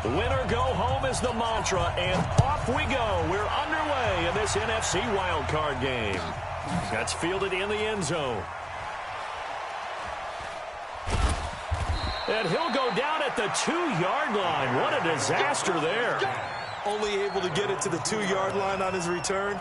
Winner go home is the mantra, and off we go. We're underway in this NFC wildcard game. That's fielded in the end zone. And he'll go down at the 2-yard line. What a disaster there. Only able to get it to the 2-yard line on his return.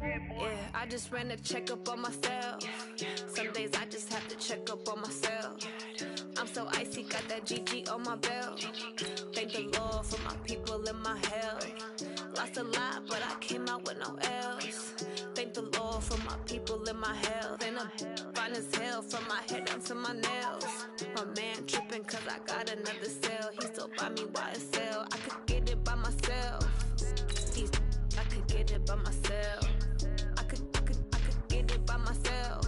Yeah, I just ran a checkup on myself. Some days I just have to check up on myself. I'm so icy, got that GG on my belt. Thank the Lord for my people and my health. Lost a lot, but I came out with no L's. Thank the Lord for my people and my health. And I'm fine as hell from my head down to my nails. My man tripping cause I got another cell. He still buy me YSL. I could get it by myself. I could get it by myself. I could get it by myself.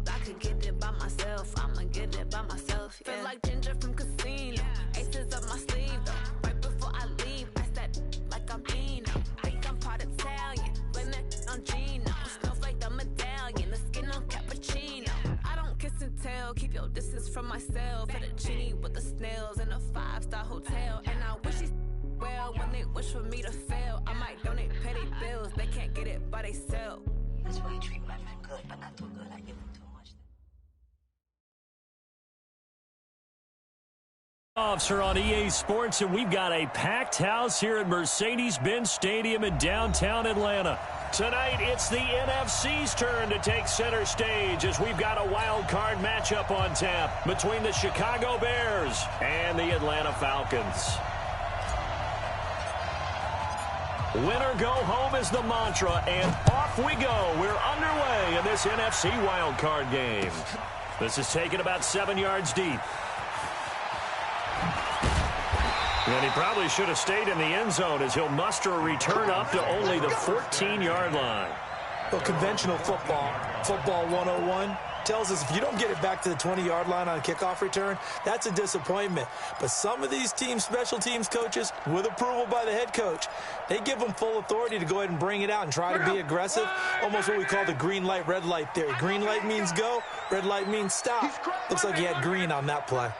I could get it by myself. I'ma get it by myself. Yeah. Feel like Ginger from Casino. Aces up my sleeve though. Right before I leave, I said like I'm Dino. Think I'm part Italian. Blame it on Gino. Smells like the medallion. The skin on cappuccino. I don't kiss and tell. Keep your distance from myself. Fettuccine with the snails in a 5-star hotel. And I wish he's well when they wish for me to fail. I might donate petty bills. They can't get it by they sell. That's why I treat my men good, but not too good. I give them too much. Offs are on EA Sports, and we've got a packed house here at Mercedes-Benz Stadium in downtown Atlanta. Tonight, it's the NFC's turn to take center stage as we've got a wild card matchup on tap between the Chicago Bears and the Atlanta Falcons. Winner go home is the mantra, and off we go. We're underway in this NFC wildcard game. This is taken about 7 yards deep. And he probably should have stayed in the end zone as he'll muster a return up to only the 14-yard line. Well, conventional football 101, tells us if you don't get it back to the 20-yard line on a kickoff return, that's a disappointment. But some of these special teams coaches, with approval by the head coach, they give them full authority to go ahead and bring it out and try to be aggressive, almost what we call the green light, red light theory. Green light means go, red light means stop. Looks like he had green on that play.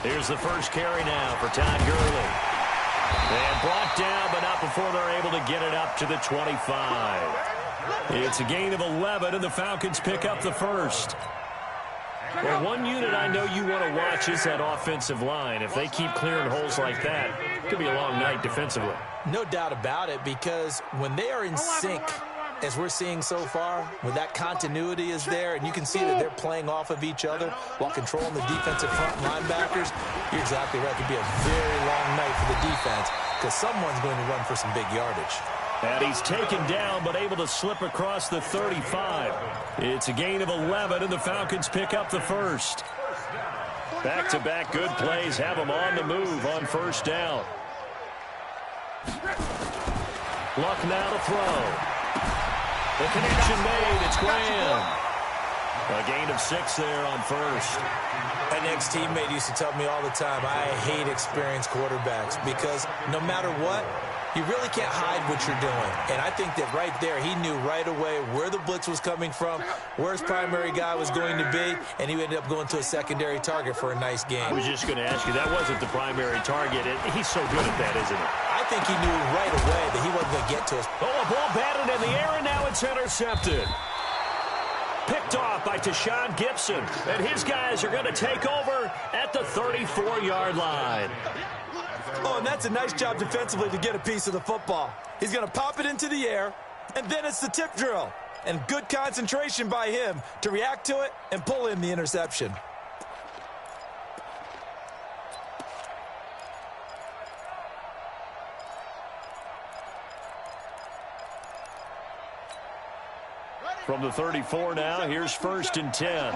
Here's the first carry now for Todd Gurley. And brought down, but not before they're able to get it up to the 25. It's a gain of 11, and the Falcons pick up the first. Well, one unit I know you want to watch is that offensive line. If they keep clearing holes like that, it could be a long night defensively. No doubt about it, because when they are in sync, as we're seeing so far, when that continuity is there and you can see that they're playing off of each other while controlling the defensive front linebackers, you're exactly right. It could be a very long night for the defense because someone's going to run for some big yardage. And he's taken down but able to slip across the 35. It's a gain of 11, and the Falcons pick up the first. Back-to-back good plays have them on the move on first down. Luck now to throw. The connection made. It's Graham. A gain of 6 there on first. An ex-teammate used to tell me all the time, I hate experienced quarterbacks because no matter what, you really can't hide what you're doing. And I think that right there, he knew right away where the blitz was coming from, where his primary guy was going to be, and he ended up going to a secondary target for a nice game. I was just going to ask you, that wasn't the primary target. He's so good at that, isn't he? I think he knew right away that he wasn't going to get to us. Oh, a ball batted in the air, and now it's intercepted. Picked off by Tashawn Gibson, and his guys are going to take over at the 34-yard line. Oh, and that's a nice job defensively to get a piece of the football. He's going to pop it into the air, and then it's the tip drill. And good concentration by him to react to it and pull in the interception. From the 34 now, here's 1st and 10.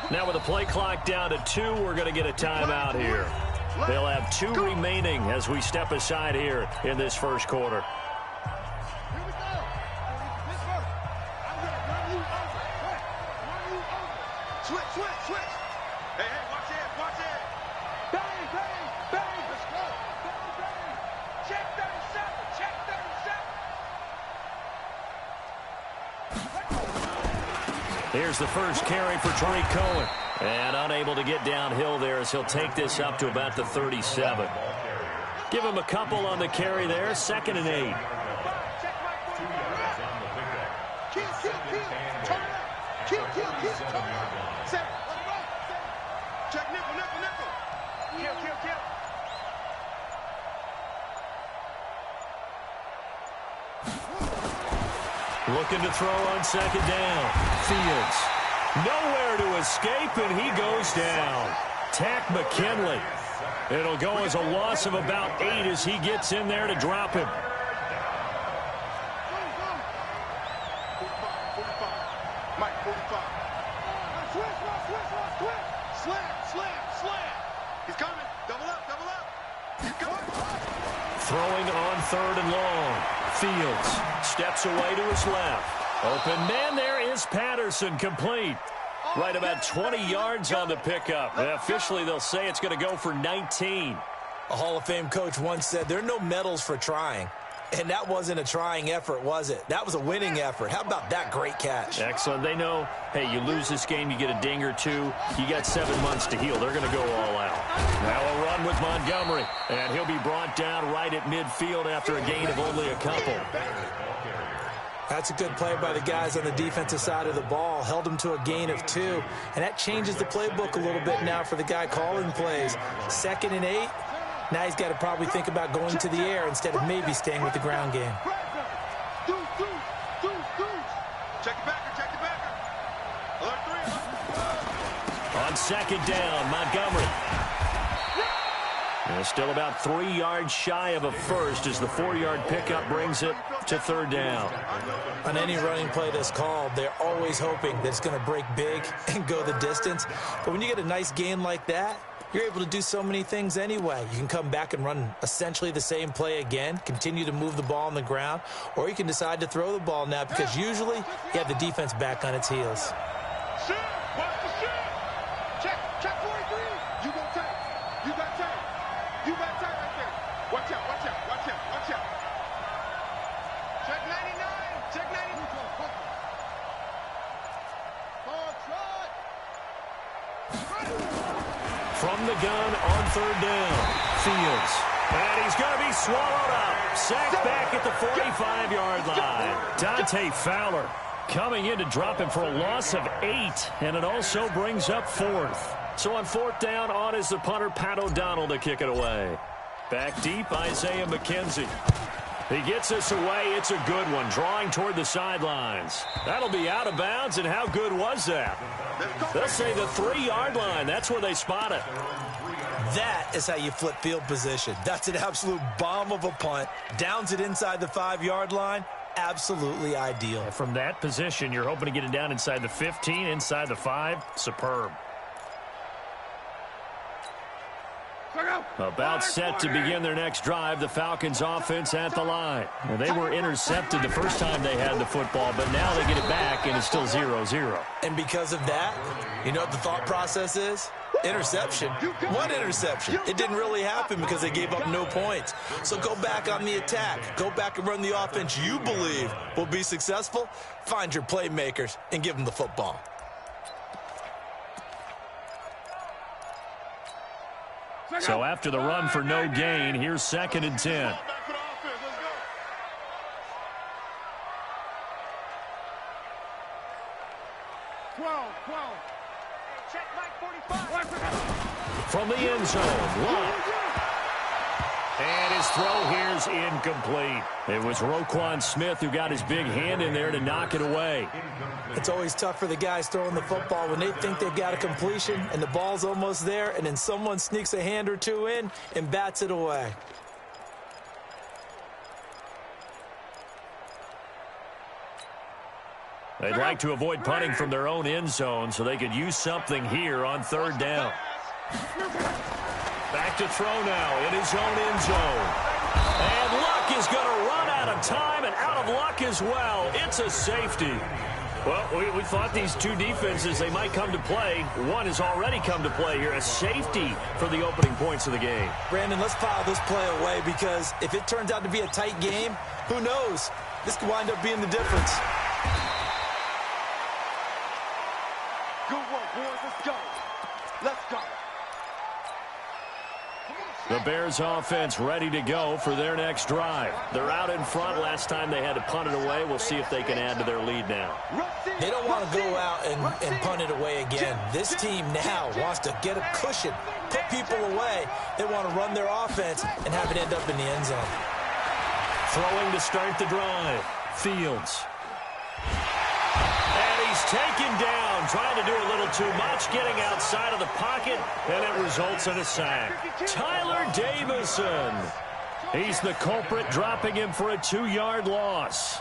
Now with the play clock down to 2, we're going to get a timeout here. They'll have 2 remaining as we step aside here in this first quarter. Here's the first carry for Tariq Cohen. And unable to get downhill there as he'll take this up to about the 37. Give him a couple on the carry there. 2nd and 8. Looking to throw on 2nd down. Fields. Nowhere to escape, and he goes down. Tack McKinley. It'll go as a loss of about 8 as he gets in there to drop him. Throwing on 3rd and long. Fields steps away to his left. Open man there is Patterson, complete. Right about 20 yards on the pickup. Officially, they'll say it's going to go for 19. A Hall of Fame coach once said there are no medals for trying. And that wasn't a trying effort, was it? That was a winning effort. How about that great catch? Excellent. They know, hey, you lose this game, you get a ding or 2. You got 7 months to heal. They're going to go all out. Now a run with Montgomery. And he'll be brought down right at midfield after a gain of only a couple. That's a good play by the guys on the defensive side of the ball. Held them to a gain of 2. And that changes the playbook a little bit now for the guy calling plays. 2nd and 8. Now he's got to probably think about going to the air instead of maybe staying with the ground game. On 2nd down, Montgomery. And still about 3 yards shy of a first as the 4-yard pickup brings it to 3rd down. On any running play that's called, they're always hoping that it's going to break big and go the distance. But when you get a nice gain like that, you're able to do so many things anyway. You can come back and run essentially the same play again, continue to move the ball on the ground, or you can decide to throw the ball now because usually you have the defense back on its heels. From the gun on 3rd down, Fields. And he's going to be swallowed up. Sacked back at the 45-yard line. Dante Fowler. Coming in to drop him for a loss of 8, and it also brings up 4th. So on 4th down, on is the punter, Pat O'Donnell, to kick it away. Back deep, Isaiah McKenzie. He gets us away. It's a good one, drawing toward the sidelines. That'll be out of bounds, and how good was that? They'll say the 3-yard line. That's where they spot it. That is how you flip field position. That's an absolute bomb of a punt. Downs it inside the 5-yard line. Absolutely ideal. From that position, you're hoping to get it down inside the 15, inside the 5. Superb. About set to begin their next drive, the Falcons offense at the line. Well, they were intercepted the first time they had the football, but now they get it back, and it's still 0-0. And because of that, you know what the thought process is? Interception. What interception? It didn't really happen because they gave up no points. So go back on the attack. Go back and run the offense you believe will be successful. Find your playmakers and give them the football. So after the run for no gain, here's 2nd and 10. From the end zone, Lott. And his throw here's incomplete. It was Roquan Smith who got his big hand in there to knock it away. It's always tough for the guys throwing the football when they think they've got a completion and the ball's almost there, and then someone sneaks a hand or two in and bats it away. They'd like to avoid punting from their own end zone so they could use something here on 3rd down. Back to throw now in his own end zone. And Luck is going to run out of time and out of luck as well. It's a safety. Well, we thought these two defenses, they might come to play. One has already come to play here, a safety for the opening points of the game. Brandon, let's file this play away because if it turns out to be a tight game, who knows? This could wind up being the difference. Good work, boys. Let's go. Let's go. The Bears offense ready to go for their next drive. They're out in front. Last time they had to punt it away. We'll see if they can add to their lead now. They don't want to go out and punt it away again. This team now wants to get a cushion, put people away. They want to run their offense and have it end up in the end zone. Throwing to start the drive. Fields. And he's taken down, trying to do a little too much, getting outside of the pocket, and it results in a sack. Tyler Davison. He's the culprit, dropping him for a 2-yard loss.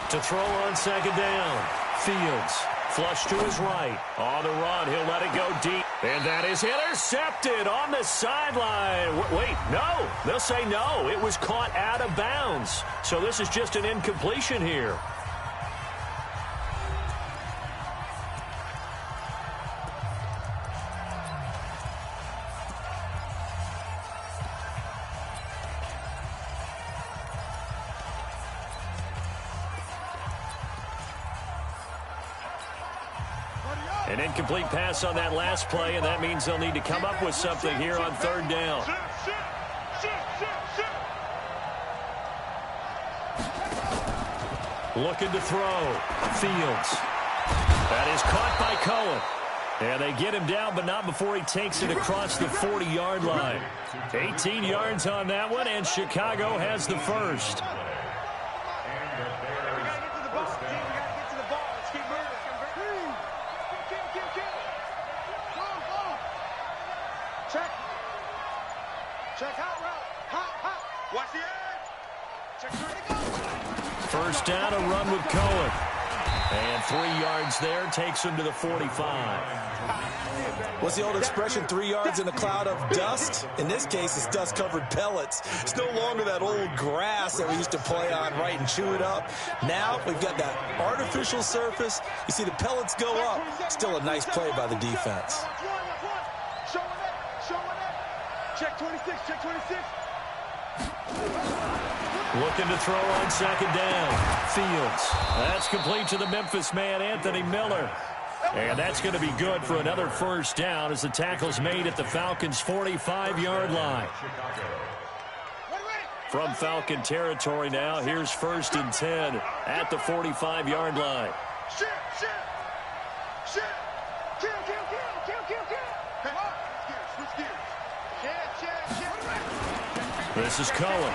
To throw on 2nd down. Fields. Flush to his right. On the run, he'll let it go deep. And that is intercepted on the sideline. Wait, no. They'll say no. It was caught out of bounds. So this is just an incompletion here. An incomplete pass on that last play, and that means they'll need to come up with something here on 3rd down. Looking to throw. Fields. That is caught by Cohen. And they get him down, but not before he takes it across the 40-yard line. 18 yards on that one, and Chicago has the first. Check hot route. Hot. Watch the edge. Check three. First down, a run with Cohen. And 3 yards there takes him to the 45. What's the old expression, 3 yards in a cloud of dust? In this case, it's dust-covered pellets. It's no longer that old grass that we used to play on, right, and chew it up. Now we've got that artificial surface. You see the pellets go up. Still a nice play by the defense. Check 26, check 26. Looking to throw on 2nd down. Fields. That's complete to the Memphis man, Anthony Miller. And that's going to be good for another first down as the tackle's made at the Falcons' 45-yard line. From Falcon territory now, here's 1st and 10 at the 45-yard line. Shit. Kill. Come on. Switch gears. Shit. This is Cohen.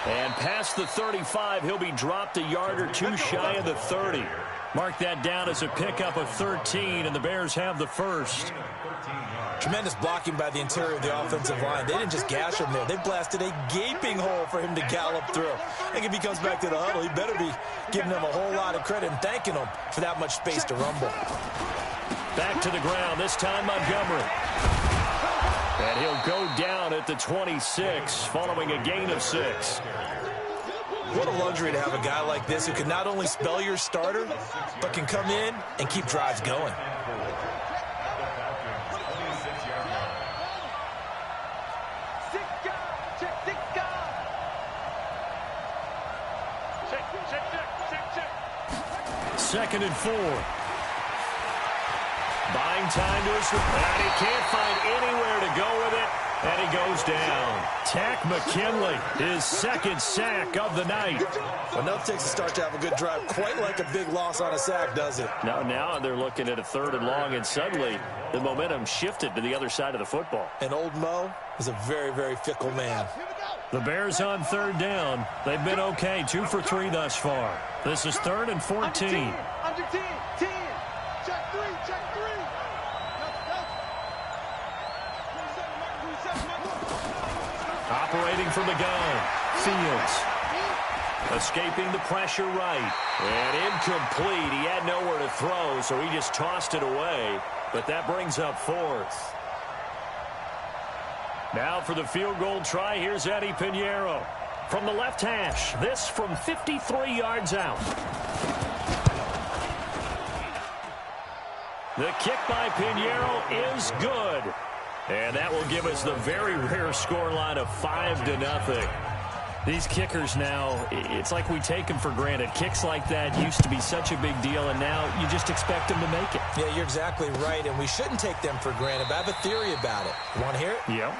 And past the 35, he'll be dropped a yard or two shy of the 30. Mark that down as a pickup of 13, and the Bears have the first. Tremendous blocking by the interior of the offensive line. They didn't just gash him there. They blasted a gaping hole for him to gallop through. I think if he comes back to the huddle, he better be giving them a whole lot of credit and thanking them for that much space to rumble. Back to the ground, this time Montgomery. And he'll go down at the 26, following a gain of 6. What a luxury to have a guy like this who can not only spell your starter, but can come in and keep drives going. Second and 4. Buying time to his, and he can't find anywhere to go with it, and he goes down. Tack McKinley, his second sack of the night. Enough takes a start to have a good drive. Quite like a big loss on a sack, does it? Now they're looking at a 3rd and long, and suddenly the momentum shifted to the other side of the football. And old Mo is a very, very fickle man. The Bears on 3rd down. They've been okay, 2 for 3 thus far. This is 3rd and 14. Under 10. Check 3. Operating from the gun. Fields. Escaping the pressure right. And incomplete. He had nowhere to throw, so he just tossed it away. But that brings up 4th. Now for the field goal try, here's Eddie Pinheiro. From the left hash, this from 53 yards out. The kick by Pinheiro is good. And that will give us the very rare scoreline of 5-0. These kickers now, it's like we take them for granted. Kicks like that used to be such a big deal, and now you just expect them to make it. Yeah, you're exactly right, and we shouldn't take them for granted. But I have a theory about it. You want to hear it? Yep.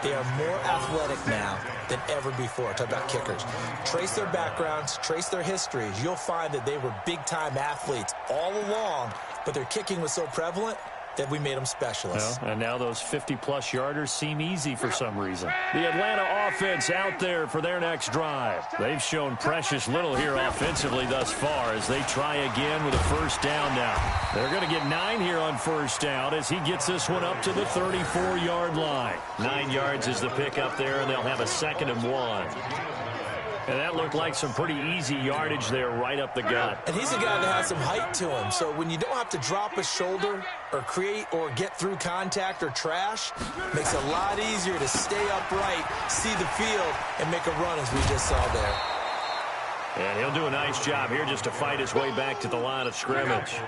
They are more athletic now than ever before. Talk about kickers. Trace their backgrounds, trace their histories. You'll find that they were big-time athletes all along, but their kicking was so prevalent that we made them specialists. Well, and now those 50-plus yarders seem easy for some reason. The Atlanta offense out there for their next drive. They've shown precious little here offensively thus far as they try again with a 1st down now. They're going to get 9 here on 1st down as he gets this one up to the 34-yard line. 9 yards is the pickup there, and they'll have a 2nd and 1. And that looked like some pretty easy yardage there right up the gut. And he's a guy that has some height to him. So when you don't have to drop a shoulder or create or get through contact or trash, makes it a lot easier to stay upright, see the field, and make a run as we just saw there. And he'll do a nice job here just to fight his way back to the line of scrimmage.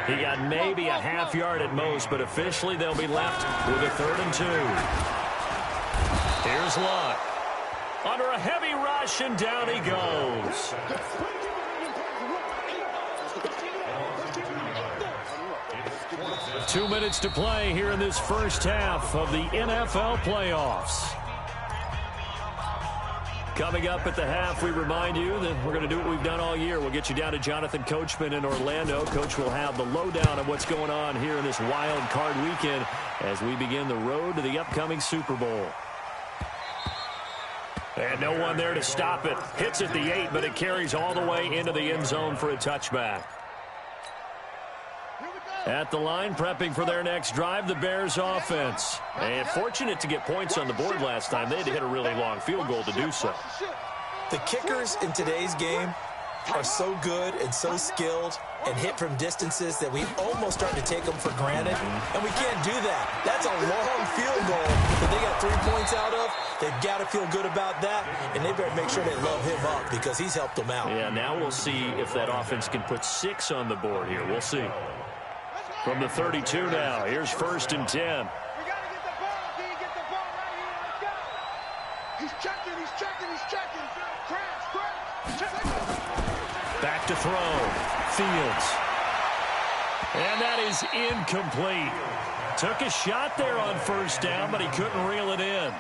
He got maybe a half yard at most, but officially they'll be left with a 3rd and 2. Here's Luck. Under a heavy rush, and down he goes. Two minutes to play here in this first half of the NFL playoffs. Coming up at the half, we remind you that we're going to do what we've done all year. We'll get you down to Jonathan Coachman in Orlando. Coach will have the lowdown of what's going on here in this wild card weekend as we begin the road to the upcoming Super Bowl. And no one there to stop it. Hits at the 8, but it carries all the way into the end zone for a touchback. At the line, prepping for their next drive, the Bears offense. And fortunate to get points on the board last time. They had to hit a really long field goal to do so. The kickers in today's game are so good and so skilled and hit from distances that we almost start to take them for granted. And we can't do that. That's a long field goal that they got 3 points out of. They've got to feel good about that, and they better make sure they love him up because he's helped them out. Yeah, now we'll see if that offense can put 6 on the board here. We'll see. From the 32 now, here's 1st and 10. We got to get the ball. Can you get the ball right here? Let's go. He's checking. Crash. Back to throw. Fields. And that is incomplete. Took a shot there on first down, but he couldn't reel it in.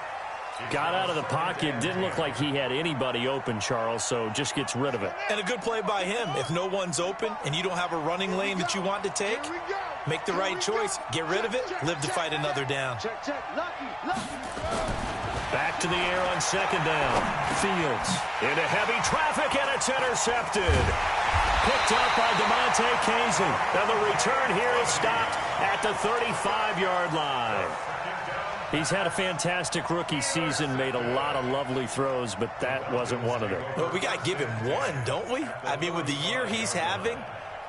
Got out of the pocket. Didn't look like he had anybody open, Charles, so just gets rid of it. And a good play by him. If no one's open and you don't have a running lane that you want to take, make the right choice. Get rid of it. Live to fight another down. Back to the air on second down. Fields into heavy traffic, and it's intercepted. Picked up by DeMonte Casey. And the return here is stopped at the 35-yard line. He's had a fantastic rookie season, made a lot of lovely throws, but that wasn't one of them. Well, we got to give him one, don't we? I mean, with the year he's having,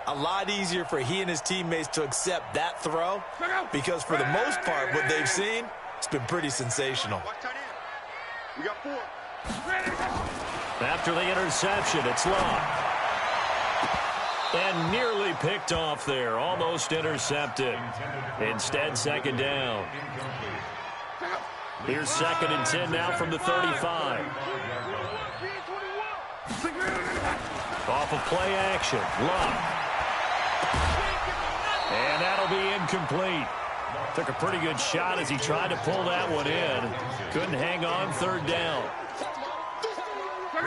a lot easier for he and his teammates to accept that throw because for the most part, what they've seen, it's been pretty sensational. We got 4. After the interception, it's Locke. And nearly picked off there, almost intercepted. Instead, second down. Here's 2nd and 10 now from the 35. Off of play action. Locke. And that'll be incomplete. Took a pretty good shot as he tried to pull that one in. Couldn't hang on, 3rd down.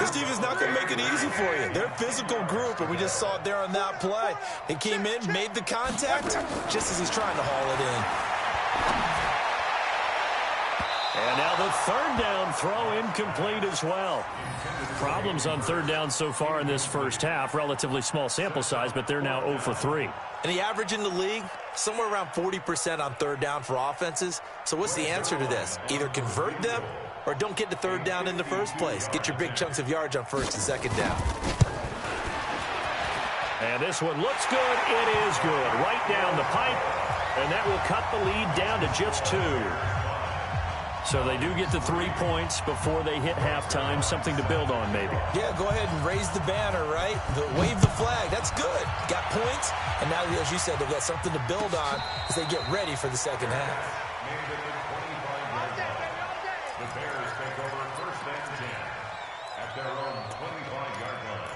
This defense is not going to make it easy for you. They're a physical group, and we just saw it there on that play. He came in, made the contact, just as he's trying to haul it in. And now the 3rd down throw incomplete as well. Problems on 3rd down so far in this first half. Relatively small sample size, but they're now 0 for 3. And the average in the league, somewhere around 40% on 3rd down for offenses. So what's the answer to this? Either convert them or don't get to 3rd down in the first place. Get your big chunks of yards on 1st and 2nd down. And this one looks good. It is good. Right down the pipe. And that will cut the lead down to just 2. So they do get the 3 points before they hit halftime. Something to build on, maybe. Yeah, go ahead and raise the banner, right? Wave the flag. That's good. Got points. And now, as you said, they've got something to build on as they get ready for the second half. The Bears take over 1st and 10 at their own 25-yard line.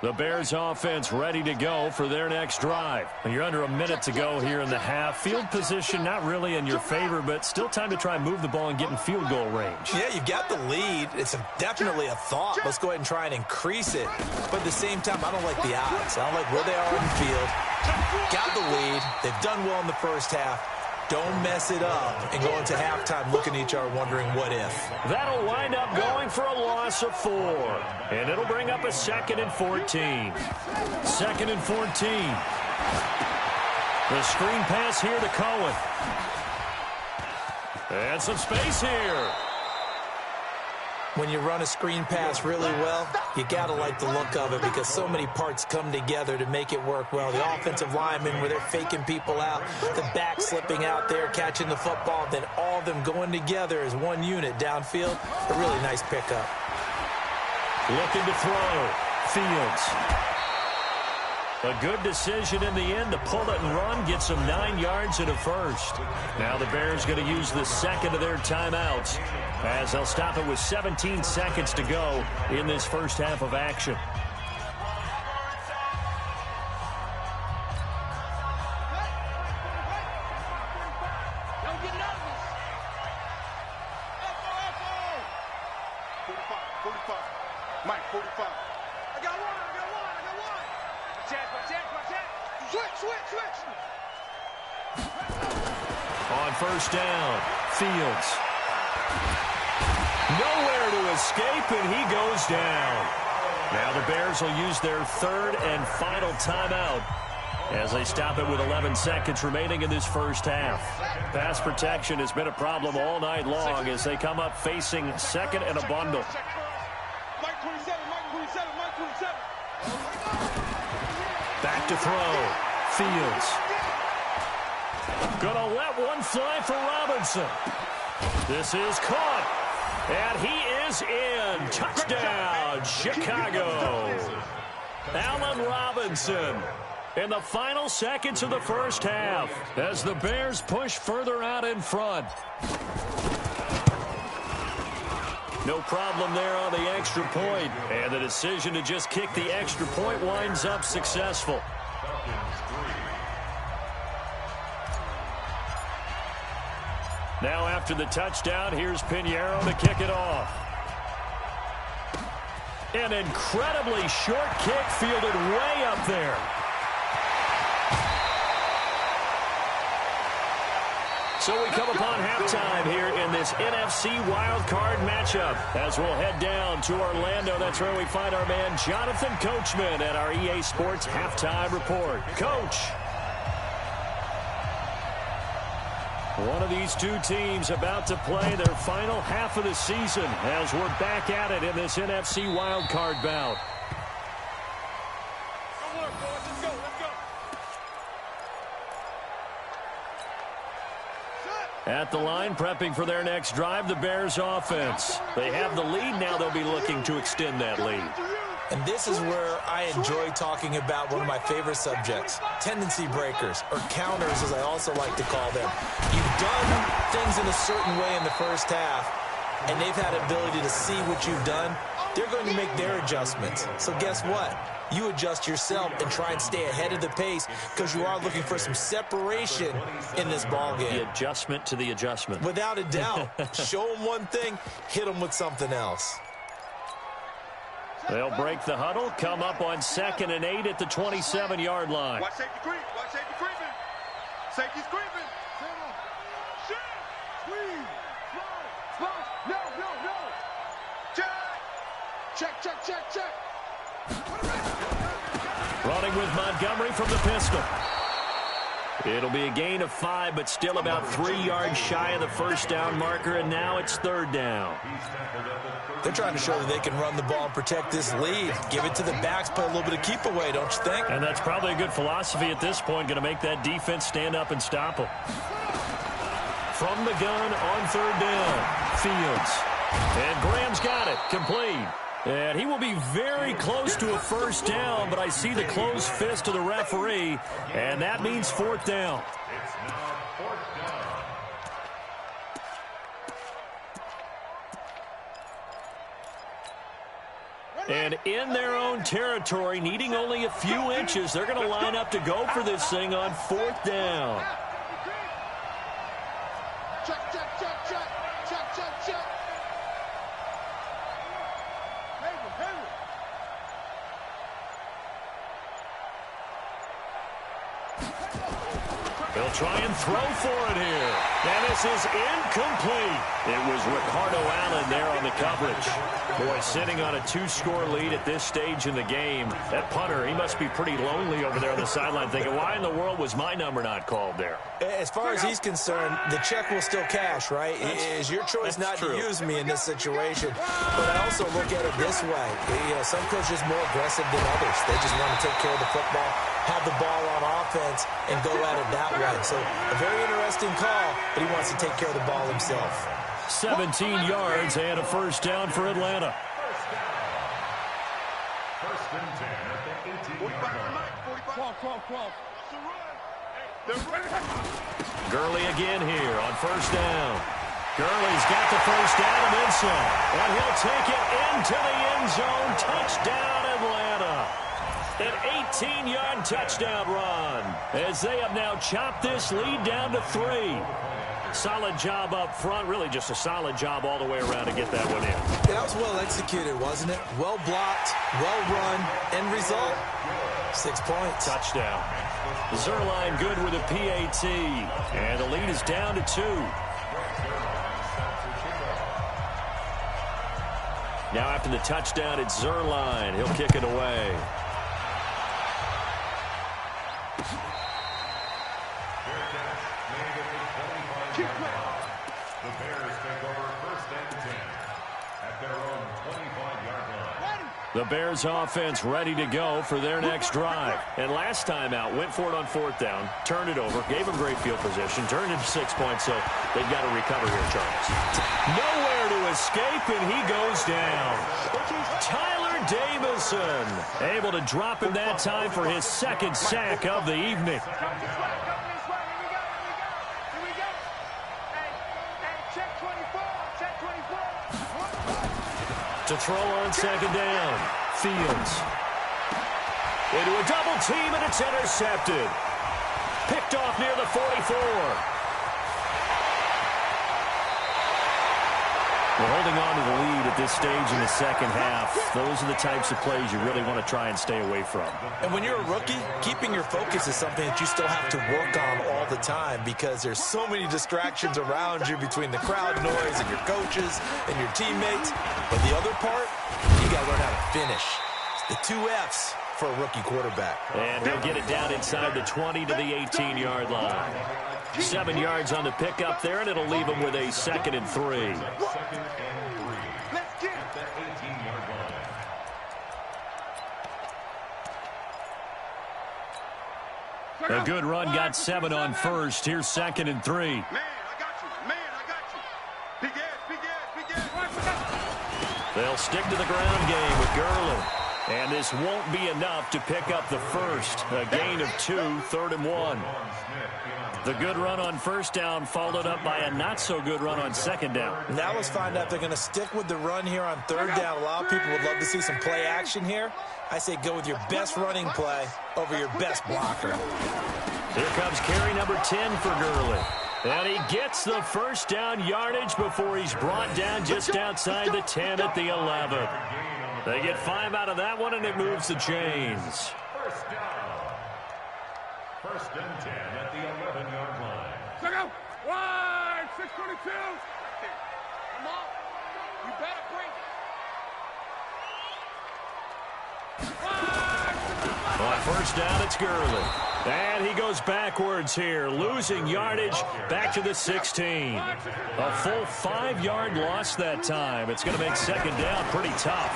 The Bears offense ready to go for their next drive. You're under a minute to go here in the half. Field position not really in your favor, but still time to try and move the ball and get in field goal range. Yeah, you've got the lead. It's definitely a thought. Let's go ahead and try and increase it. But at the same time, I don't like the odds. I don't like where they are on the field. Got the lead. They've done well in the first half. Don't mess it up and go into halftime looking at each other wondering what if. That'll wind up going for a loss of 4. And it'll bring up a 2nd and 14. 2nd and 14. The screen pass here to Cohen. And some space here. When you run a screen pass really well, you got to like the look of it because so many parts come together to make it work well. The offensive linemen where they're faking people out, the back slipping out there, catching the football, then all of them going together as one unit downfield. A really nice pickup. Looking to throw. Fields. A good decision in the end to pull it and run, get some 9 yards and a first. Now the Bears going to use the 2nd of their timeouts as they'll stop it with 17 seconds to go in this first half of action. Mike, 45. I got one. Switch. On first down, Fields. Nowhere to escape, and he goes down. Now the Bears will use their 3rd and final timeout as they stop it with 11 seconds remaining in this first half. Pass protection has been a problem all night long as they come up facing 2nd and a bundle. Mike 27. Back to throw. Fields. Gonna let one fly for Robinson. This is caught. And he is in. Touchdown, Chicago. Allen Robinson in the final seconds of the first half as the Bears push further out in front. No problem there on the extra point. And the decision to just kick the extra point winds up successful. Now after the touchdown, here's Pinheiro to kick it off. An incredibly short kick fielded way up there. So we come upon halftime here in this NFC wildcard matchup. As we'll head down to Orlando, that's where we find our man Jonathan Coachman at our EA Sports Halftime Report. Coach. One of these two teams about to play their final half of the season as we're back at it in this NFC wildcard bout. At the line, prepping for their next drive, the Bears offense. They have the lead. Now they'll be looking to extend that lead. And this is where I enjoy talking about one of my favorite subjects, tendency breakers, or counters as I also like to call them. You've done things in a certain way in the first half, and they've had ability to see what you've done. They're going to make their adjustments. So guess what? You adjust yourself and try and stay ahead of the pace because you are looking for some separation in this ballgame. The adjustment to the adjustment. Without a doubt. Show them one thing, hit them with something else. They'll break the huddle, come up on 2nd and 8 at the 27-yard line. Watch safety creep. Watch safety creeping. Safety's creeping. Squeeze. No. Check. Running with Montgomery from the pistol. It'll be a gain of 5, but still about 3 yards shy of the first down marker, and now it's 3rd down. They're trying to show that they can run the ball and protect this lead. Give it to the backs, play a little bit of keep away, don't you think? And that's probably a good philosophy at this point, going to make that defense stand up and stop them. From the gun on 3rd down, Fields. And Graham's got it, complete. And he will be very close to a first down, but I see the closed fist of the referee, and that means 4th down. It's now 4th down. And in their own territory, needing only a few inches, they're going to line up to go for this thing on 4th down. Check. They'll try and throw for it here. And this is incomplete. It was Ricardo Allen there on the coverage. Boy, sitting on a 2-score lead at this stage in the game. That punter, he must be pretty lonely over there on the sideline thinking, why in the world was my number not called there? As far as he's concerned, the check will still cash, right? It is your choice not to use me in this situation. But I also look at it this way. Some coaches are more aggressive than others. They just want to take care of the football, have the ball on offense, and go at it that way. So a very interesting call, but he wants to take care of the ball himself. 17 yards and a first down for Atlanta. First and 10 at the 18-yard line. Gurley again here on first down. Gurley's got the first down and then some. And he'll take it into the end zone. Touchdown, Atlanta. An 18-yard touchdown run as they have now chopped this lead down to 3. Solid job up front. Really just a solid job all the way around to get that one in. That was well executed, wasn't it? Well blocked, well run, end result, 6 points. Touchdown. Zerline good with a PAT. And the lead is down to 2. Now after the touchdown, it's Zerline. He'll kick it away. The Bears take over first and 10 at their own 25-yard line. The Bears offense ready to go for their next drive. And last time out, went for it on 4th down, turned it over, gave them great field position, turned it to 6 points, so they've got to recover here, Charles. Nowhere to escape, and he goes down. Tyler Davison able to drop him that time for his 2nd sack of the evening. To throw on 2nd down. Fields. Into a double team, and it's intercepted. Picked off near the 44. Well, holding on to the lead at this stage in the second half, those are the types of plays you really want to try and stay away from. And when you're a rookie, keeping your focus is something that you still have to work on all the time because there's so many distractions around you between the crowd noise and your coaches and your teammates. But the other part, you got to learn how to finish. It's the 2 F's for a rookie quarterback. And he'll get it down inside the 20 to the 18-yard line. 7 yards on the pickup there, and it'll leave him with a 2nd and 3. A good run got 7 on first. Here's 2nd and 3. Man, I got you. Man, I got you. Big edge, big edge, big edge. They'll stick to the ground game with Gurley. And this won't be enough to pick up the first. A gain of 2, 3rd and 1. The good run on first down followed up by a not-so-good run on 2nd down. Now let's find out if they're going to stick with the run here on 3rd down. A lot of people would love to see some play action here. I say go with your best running play over your best blocker. Here comes carry number 10 for Gurley. And he gets the first down yardage before he's brought down just outside the 10 at the 11. They get 5 out of that one, and it moves the chains. First down. 1st and 10 at the 11-yard line. Check out. Wide, 622. Come on. You better bring it. On first down, it's Gurley. And he goes backwards here, losing yardage back to the 16. A full 5-yard loss that time. It's going to make 2nd down pretty tough.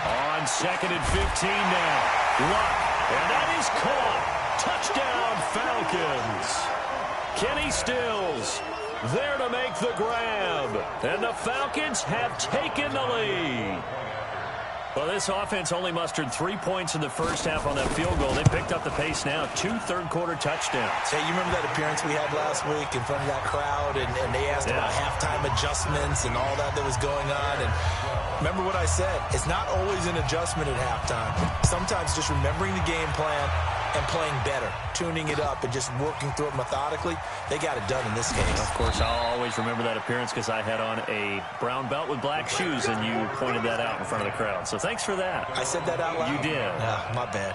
On 2nd and 15 now. Luck. And that is caught. Touchdown, Falcons. Kenny Stills there to make the grab. And the Falcons have taken the lead. Well, this offense only mustered 3 points in the first half on that field goal. They picked up the pace now. 2 third-quarter touchdowns. Hey, you remember that appearance we had last week in front of that crowd, and they asked about halftime adjustments and all that was going on. And remember what I said. It's not always an adjustment at halftime. Sometimes just remembering the game plan and playing better, tuning it up and just working through it methodically. They got it done in this case. Of course, I'll always remember that appearance because I had on a brown belt with black shoes, and you pointed that out in front of the crowd. So thanks for that. I said that out loud? You did. My bad.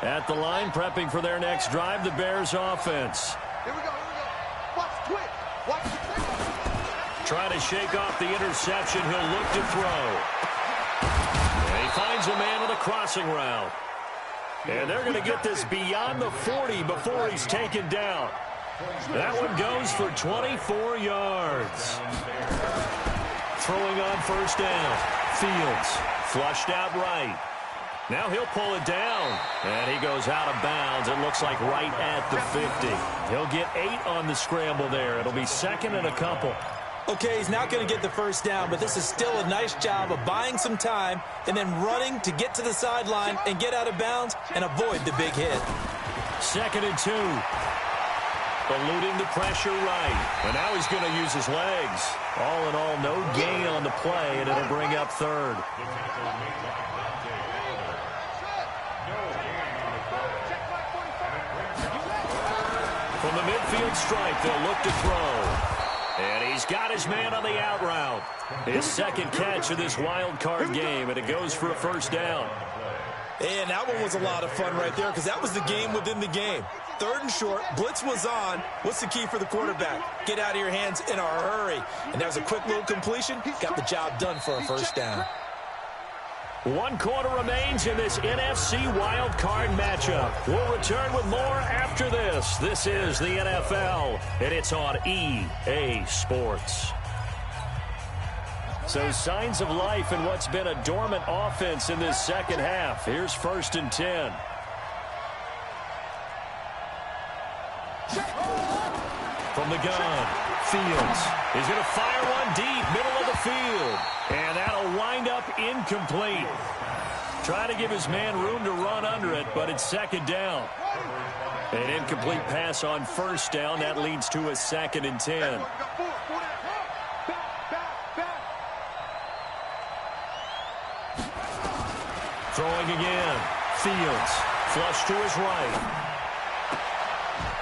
At the line, prepping for their next drive, the Bears offense. Here we go, here we go. Watch the twitch. Watch the twitch. Trying to shake off the interception. He'll look to throw. And he finds a man on the crossing route. And they're going to get this beyond the 40 before he's taken down. That one goes for 24 yards. Throwing on first down. Fields flushed out right. Now he'll pull it down. And he goes out of bounds. It looks like right at the 50. He'll get 8 on the scramble there. It'll be 2nd and a couple. Okay, he's not going to get the first down, but this is still a nice job of buying some time and then running to get to the sideline and get out of bounds and avoid the big hit. 2nd and 2. Eluding the pressure right. And now he's going to use his legs. All in all, no gain on the play, and it'll bring up 3rd. From the midfield stripe, they'll look to throw. And he's got his man on the out route. His 2nd catch of this wild card game, and it goes for a first down. And that one was a lot of fun right there because that was the game within the game. 3rd and short, blitz was on. What's the key for the quarterback? Get out of your hands in a hurry. And that was a quick little completion. Got the job done for a first down. 1 quarter remains in this NFC wild card matchup. We'll return with more after this. This is the NFL, and it's on EA Sports. So signs of life in what's been a dormant offense in this second half. Here's 1st and 10. From the gun, Fields is going to fire one deep, middle of the field. And that'll wind up incomplete. Trying to give his man room to run under it, but it's 2nd down. An incomplete pass on first down. That leads to a 2nd and 10. Throwing again. Fields flush to his right.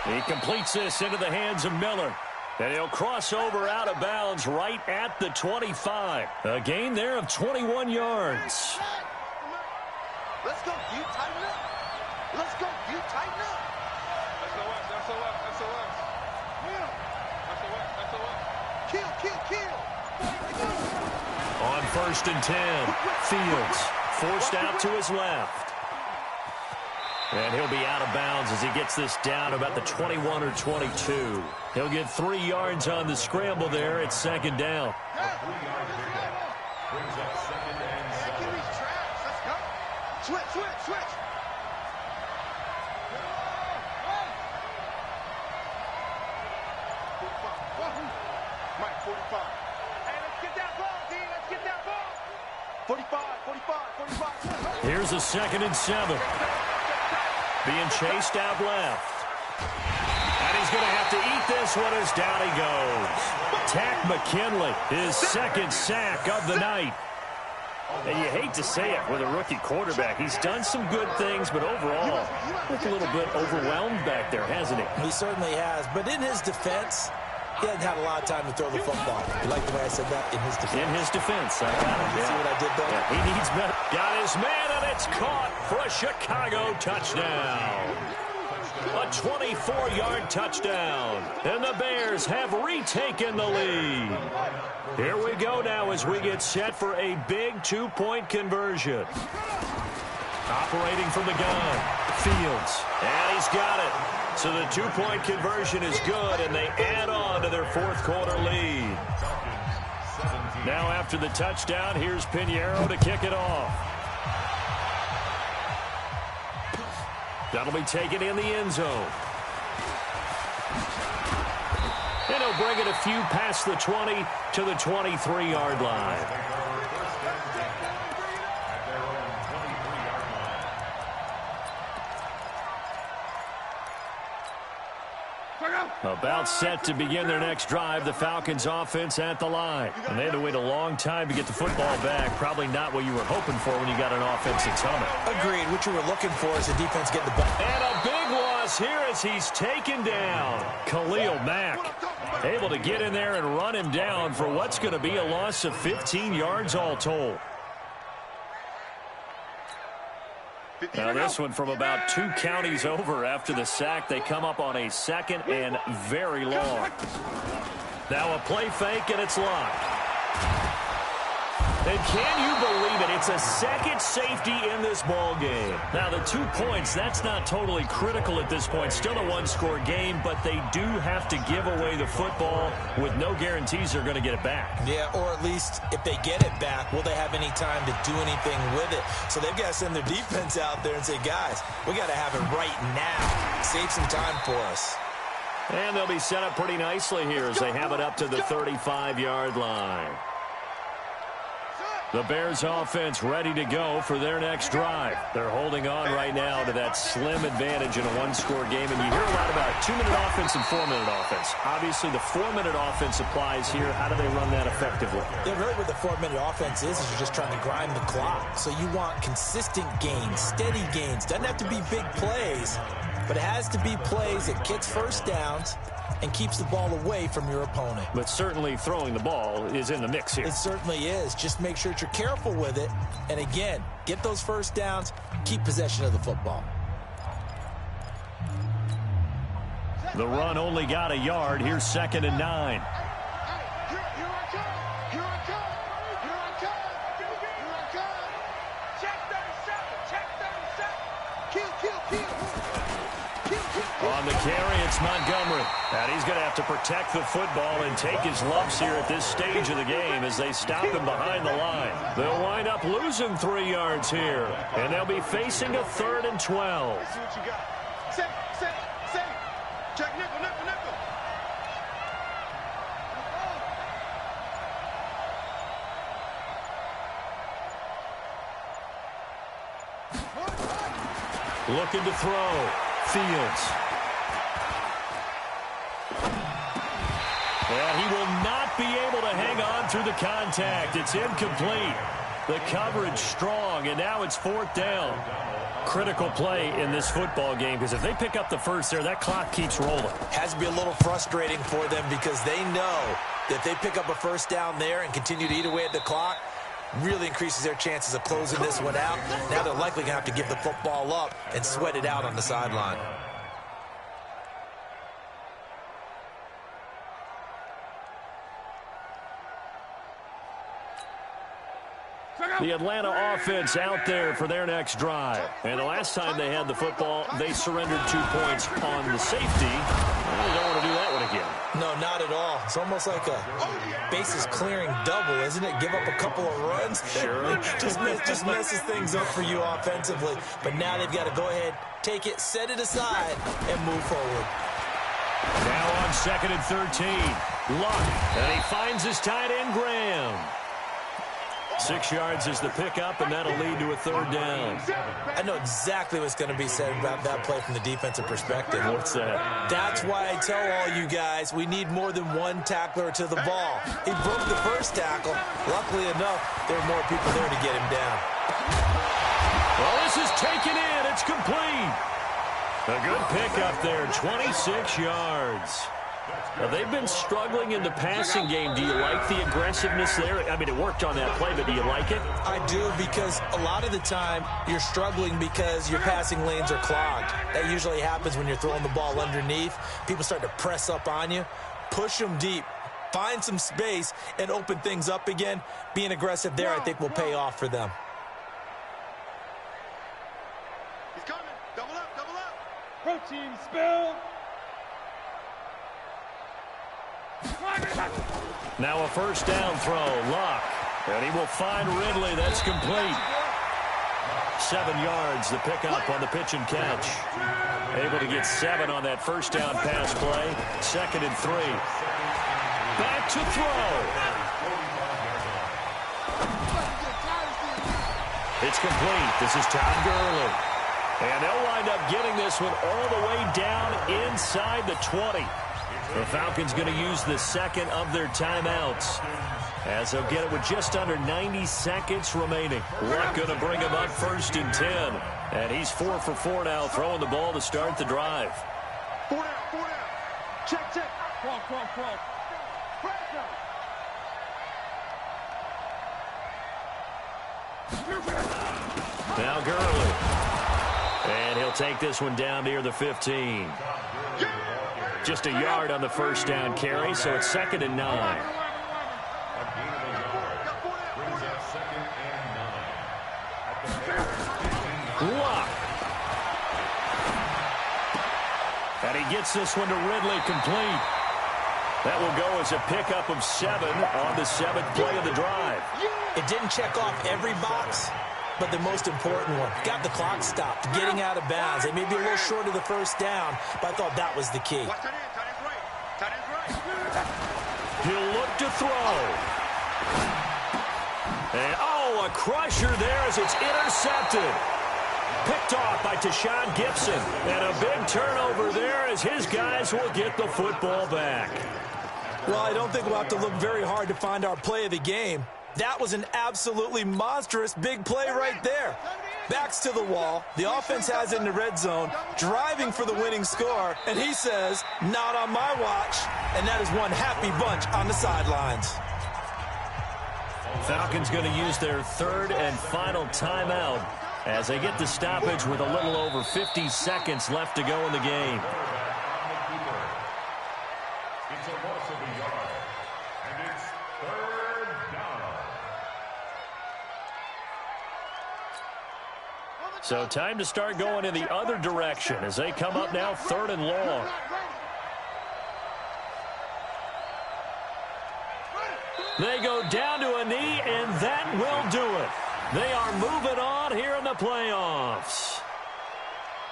He completes this into the hands of Miller. And he'll cross over out of bounds right at the 25. A gain there of 21 yards. Let's go, you tighten up. Let's go, you tighten up. SOS. Kill. On 1st and 10, Fields forced out to his left. And he'll be out of bounds as he gets this down about the 21 or 22. He'll get 3 yards on the scramble there at 2nd down. Brings up 2nd and 7. Let's go. Switch. Mike, 45. Hey, let's get that ball, D. Let's get that ball. 45. Here's a 2nd and 7. Being chased out left. And he's going to have to eat this one as down he goes. Tack McKinley, his 2nd sack of the night. And you hate to say it with a rookie quarterback. He's done some good things, but overall, looked a little bit overwhelmed back there, hasn't he? He certainly has. But in his defense, he hasn't had a lot of time to throw the football. You like the way I said that? In his defense. In his defense. I got it. You see what I did there? Yeah, he needs better. Got his man, and it's caught for a Chicago touchdown. A 24-yard touchdown. And the Bears have retaken the lead. Here we go now as we get set for a big 2-point conversion. Operating from the gun, Fields. And he's got it. So the 2-point conversion is good, and they add on to their 4th quarter lead. Now after the touchdown, here's Pinheiro to kick it off. That'll be taken in the end zone. And he'll bring it a few past the 20 to the 23-yard line. About set to begin their next drive, the Falcons offense at the line. And they had to wait a long time to get the football back. Probably not what you were hoping for when you got an offense that's humming. Agreed. What you were looking for is the defense getting the ball. And a big loss here as he's taken down. Khalil Mack able to get in there and run him down for what's going to be a loss of 15 yards all told. Now this one from about 2 counties over after the sack. They come up on a 2nd and very long. Now a play fake, and it's locked. And can you believe it? It's a 2nd safety in this ball game. Now the 2 points, that's not totally critical at this point. Still a 1-score game, but they do have to give away the football with no guarantees they're going to get it back. Yeah, or at least if they get it back, will they have any time to do anything with it? So they've got to send their defense out there and say, guys, we got to have it right now. Save some time for us. And they'll be set up pretty nicely here as they have it up to the 35-yard line. The Bears offense ready to go for their next drive. They're holding on right now to that slim advantage in a 1-score game. And you hear a lot about 2-minute offense and 4-minute offense. Obviously, the 4-minute offense applies here. How do they run that effectively? Yeah, really what the 4-minute offense is you're just trying to grind the clock. So you want consistent gains, steady gains. Doesn't have to be big plays, but it has to be plays that gets first downs and keeps the ball away from your opponent. But certainly throwing the ball is in the mix here. It certainly is. Just make sure that you're careful with it. And again, get those first downs, keep possession of the football. The run only got a yard. Here's 2nd and 9. On the carry, it's Montgomery. And he's going to have to protect the football and take his lumps here at this stage of the game as they stop him behind the line. They'll wind up losing 3 yards here. And they'll be facing a 3rd and 12. Let's see what you got. Say. Check nickel. Looking to throw. Fields. And he will not be able to hang on through the contact. It's incomplete. The coverage strong, and now it's 4th down. critical play in this football game, because if they pick up the first there, that clock keeps rolling. Has to be a little frustrating for them because they know that if they pick up a first down there and continue to eat away at the clock, really increases their chances of closing this one out. Now they're likely going to have to give the football up and sweat it out on the sideline. The Atlanta offense out there for their next drive. And the last time they had the football, they surrendered 2 points on the safety. Well, they don't want to do that one again. No, not at all. It's almost like a bases clearing double, isn't it? Give up a couple of runs. Sure. just messes things up for you offensively. But now they've got to go ahead, take it, set it aside, and move forward. Now on 2nd and 13. Luck. And he finds his tight end, Graham. 6 yards is the pickup, and that'll lead to a 3rd down. I know exactly what's going to be said about that play from the defensive perspective. What's that? That's why I tell all you guys we need more than one tackler to the ball. He broke the first tackle. Luckily enough, there were more people there to get him down. Well, this is taken in. It's complete. A good pickup there, 26 yards. Now, they've been struggling in the passing game. Do you like the aggressiveness there? I mean, it worked on that play, but do you like it? I do, because a lot of the time you're struggling because your passing lanes are clogged. That usually happens when you're throwing the ball underneath. People start to press up on you. Push them deep. Find some space and open things up again. Being aggressive there, I think, will pay off for them. He's coming. Double up, double up. Protein spill. Now a 1st down throw, Luck. And he will find Ridley. That's complete. 7 yards, the pickup on the pitch and catch. Able to get 7 on that 1st down pass play. 2nd and 3. Back to throw. It's complete. This is Todd Gurley. And they'll wind up getting this one all the way down inside the 20. The Falcons going to use the 2nd of their timeouts, as they'll get it with just under 90 seconds remaining. Luck going to bring him up 1st and 10. And he's 4 for 4 now, throwing the ball to start the drive. 4 down, 4 down. Check, check. Cross. Now Gurley. And he'll take this one down near the 15. Just a yard on the 1st down carry, so it's 2nd and 9. Luck. And he gets this one to Ridley complete. That will go as a pickup of 7 on the 7th play of the drive. It didn't check off every box, but the most important one. Got the clock stopped, getting out of bounds. They may be a little short of the 1st down, but I thought that was the key. He'll look to throw. And, a crusher there as it's intercepted. Picked off by Tashawn Gibson. And a big turnover there as his guys will get the football back. Well, I don't think we'll have to look very hard to find our play of the game. That was an absolutely monstrous big play right there. Backs to the wall. The offense has it in the red zone, driving for the winning score. And he says, not on my watch. And that is one happy bunch on the sidelines. Falcons going to use their 3rd and final timeout as they get the stoppage with a little over 50 seconds left to go in the game. It's a loss of a yard, and it's 3rd down. So time to start going in the other direction as they come up now 3rd and long. They go down to a knee, and that will do it. They are moving on here in the playoffs.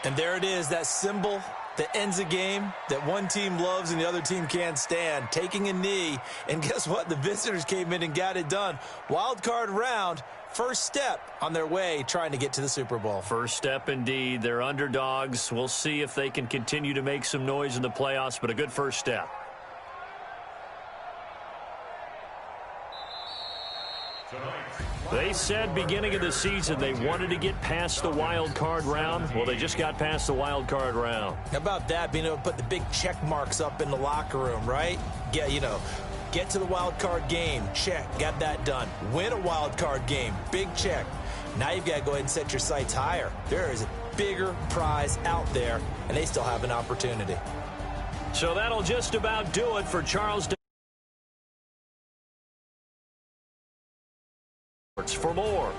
And there it is, that symbol that ends a game that one team loves and the other team can't stand, taking a knee. And guess what? The visitors came in and got it done. Wild card round, first step on their way trying to get to the Super Bowl. First step indeed. They're underdogs. We'll see if they can continue to make some noise in the playoffs, but a good first step. Tonight's They said beginning of the season they wanted to get past the wild card round. Well, they just got past the wild card round. How about that, being able to put the big check marks up in the locker room, right? Get to the wild card game. Check. Got that done. Win a wild card game. Big check. Now you've got to go ahead and set your sights higher. There is a bigger prize out there, and they still have an opportunity. So that'll just about do it for Charles. For more.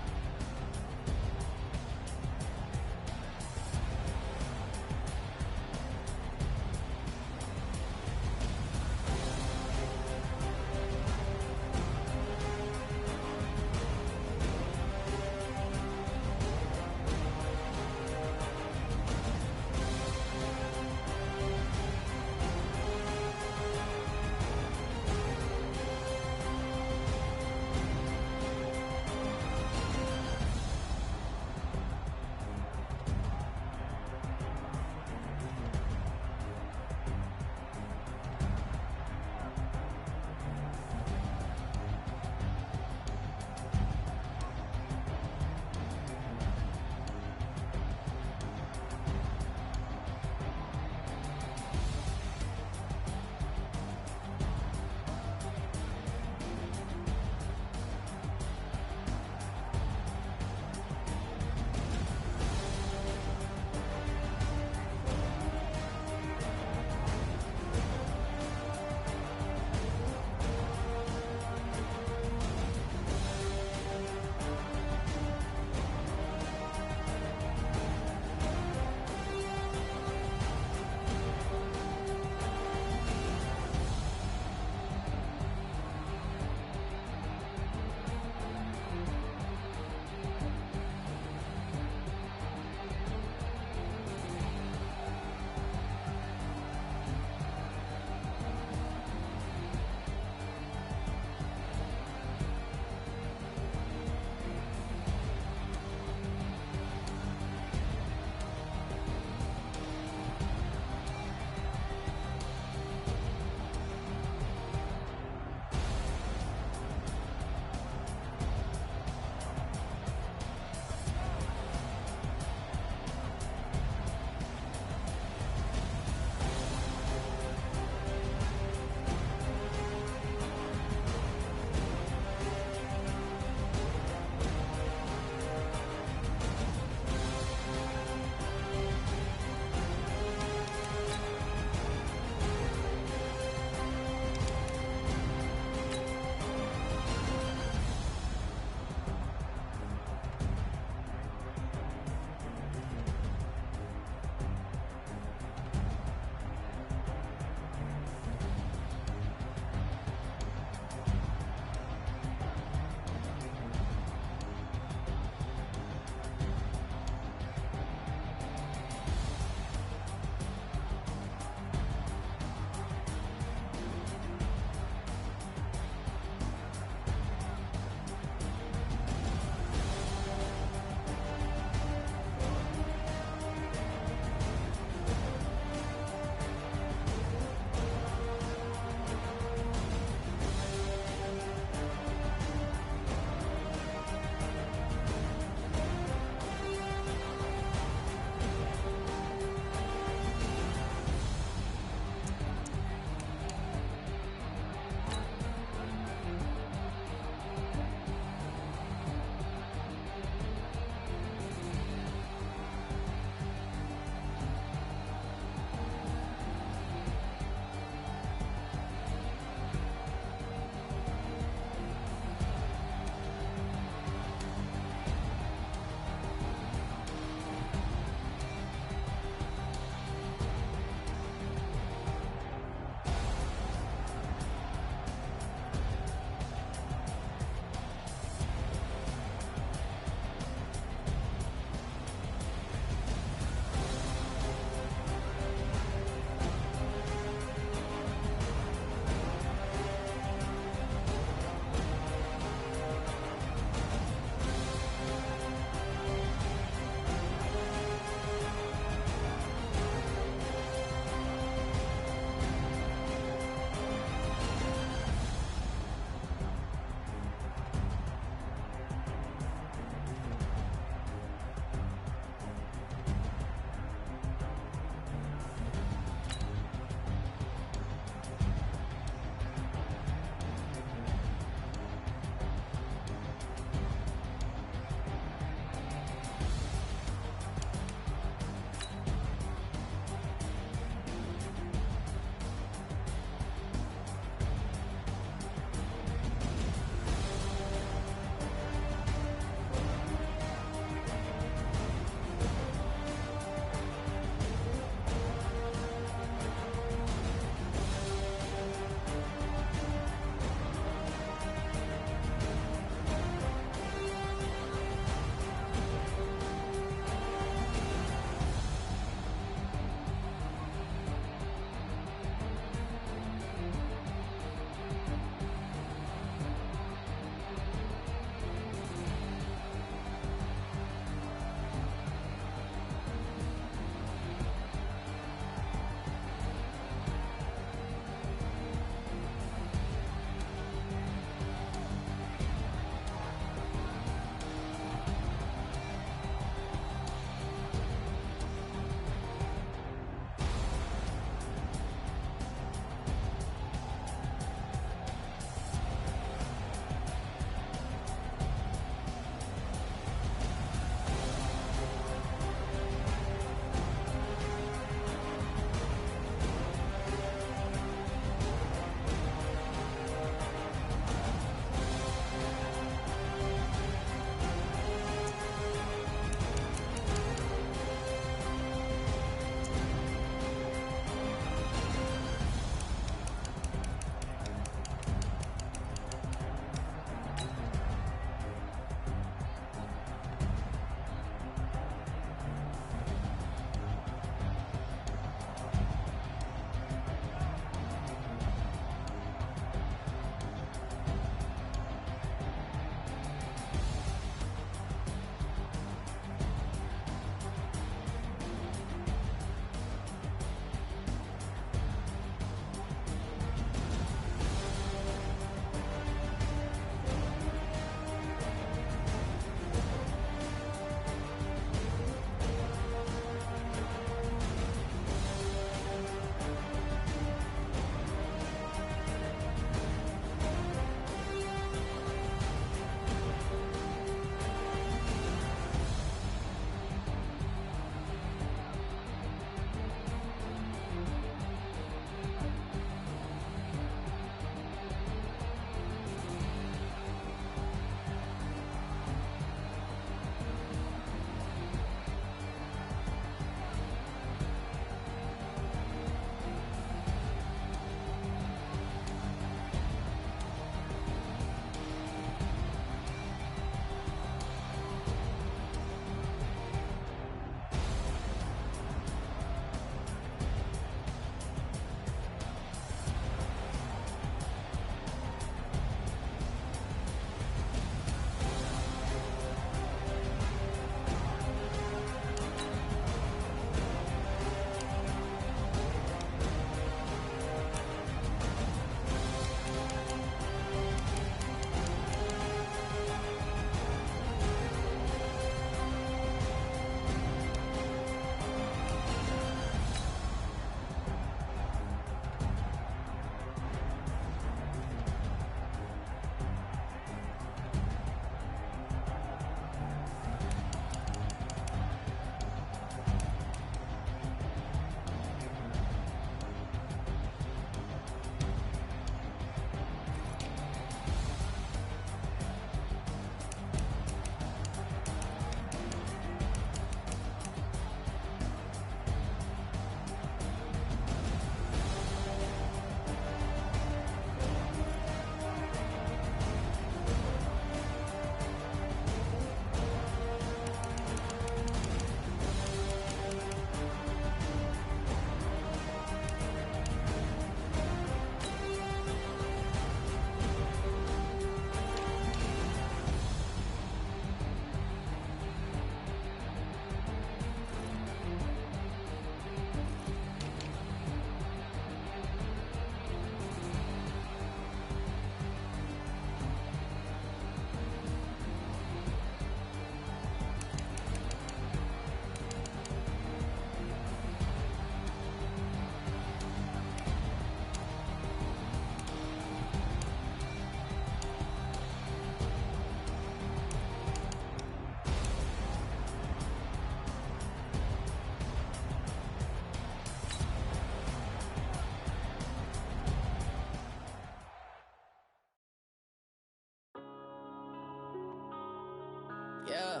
Yeah.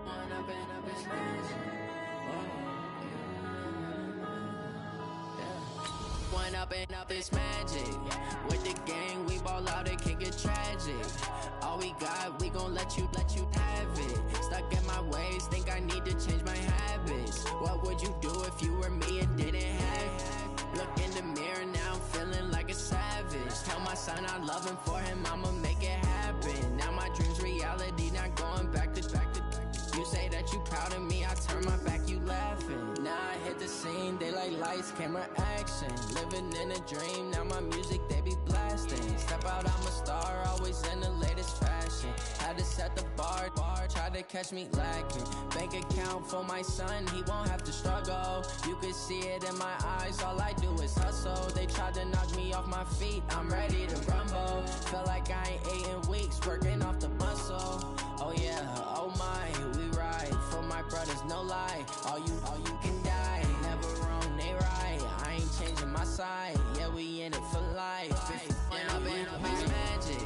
One up and up is magic. One up and up is magic. With the gang, we ball out, it can get tragic. All we got, we gon' let you have it. Stuck in my ways, think I need to change my habits. What would you do if you were me and didn't have it? Look in the mirror, now I'm feeling like a savage. Tell my son I love him, for him I'ma make it happen. Now my dream's reality, not going back to. You say that you proud of me, I turn my back, you laughing. Now I hit the scene, they like lights, camera, action. Living in a dream, now my music, they be blasting. Step out, I'm a star, always in the latest fashion. Had to set the bar, try to catch me lacking. Bank account for my son, he won't have to struggle. You can see it in my eyes, all I do is hustle. They tried to knock me off my feet, I'm ready to rumble. Felt like I ain't ate in weeks, working off the muscle. Oh yeah, oh my, we ride for my brothers, no lie. All you can die, never wrong, they right. I ain't changing my side, yeah, we in it for life. And up and up is magic.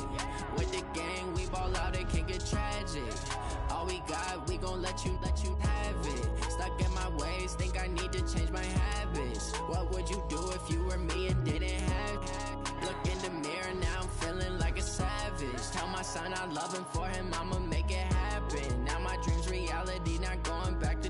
With the gang, we ball out, it can get tragic. All we got, we gon' let you have it. Stuck in my ways, think I need to change my habits. What would you do if you were me and didn't have it? Look in the mirror, now I'm feeling like a savage. Tell my son I love him, for him I'ma make it happen. Now my dream's reality, not going back to.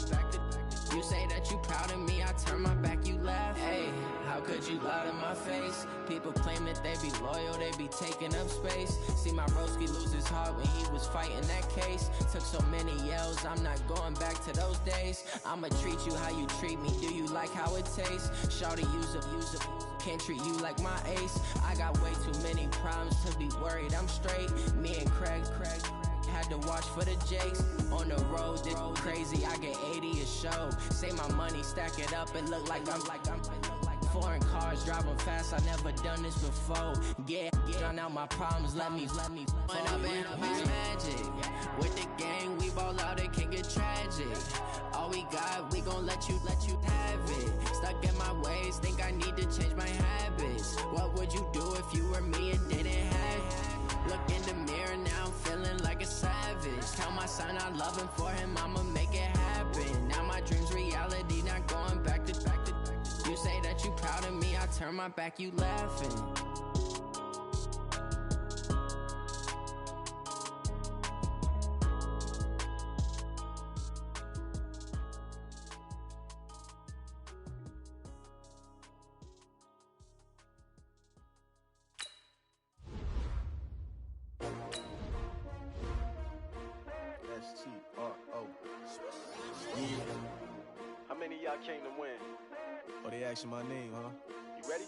You say that you proud of me, I turn my back, you laugh. Hey, how could you lie to my face? People claim that they be loyal, they be taking up space. See my broski lose his heart when he was fighting that case. Took so many yells, I'm not going back to those days. I'ma treat you how you treat me, do you like how it tastes? Shawty, use up, can't treat you like my ace. I got way too many problems to be worried, I'm straight. Me and Craig had to watch for the Jakes. On the road, this crazy, I get 80 a show. Say my money, stack it up, it look like I'm foreign cars, driving fast, I never done this before. Yeah, drown out my problems, let me One up and up is magic. With the gang, we ball out, it can get tragic. All we got, we gon' let you have it. Stuck in my ways, think I need to change my habits. What would you do if you were me and didn't have it? Look in the mirror, now I'm feeling like a savage. Tell my son I love him, for him I'ma make it happen. Now my dream's reality, not going back to. You say that you proud of me, I turn my back, you laughing. S-T-R-O. Yeah. How many of y'all came to win? Oh, they asking my name, huh? You ready?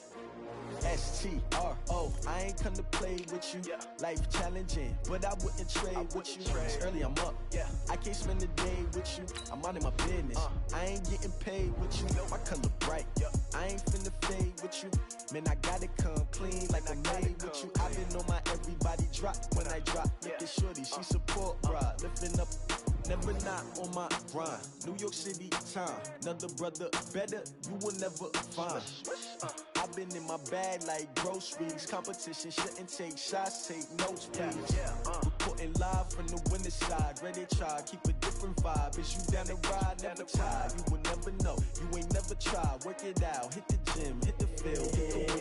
S-T-R-O. I ain't come to play with you. Yeah. Life challenging, but I wouldn't trade with you. It's early, I'm up. Yeah. I can't spend the day with you. I'm minding my business. I ain't getting paid with you. My color bright. Yeah. I ain't finna fade with you. Man, I gotta come clean like I'm made with you. I've been on my everybody drop when I drop. Look at shorty, she support, bruh. Lifting up, never not on my grind. New York City time, another brother better, you will never find. I've been in my bag like groceries. Competition shouldn't take shots, take notes, please. Reporting live from the winter side. Ready to try, keep a different vibe. Is you down the ride, never tired. You will never know, you ain't never tried. Work it out, hit the gym, hit the field.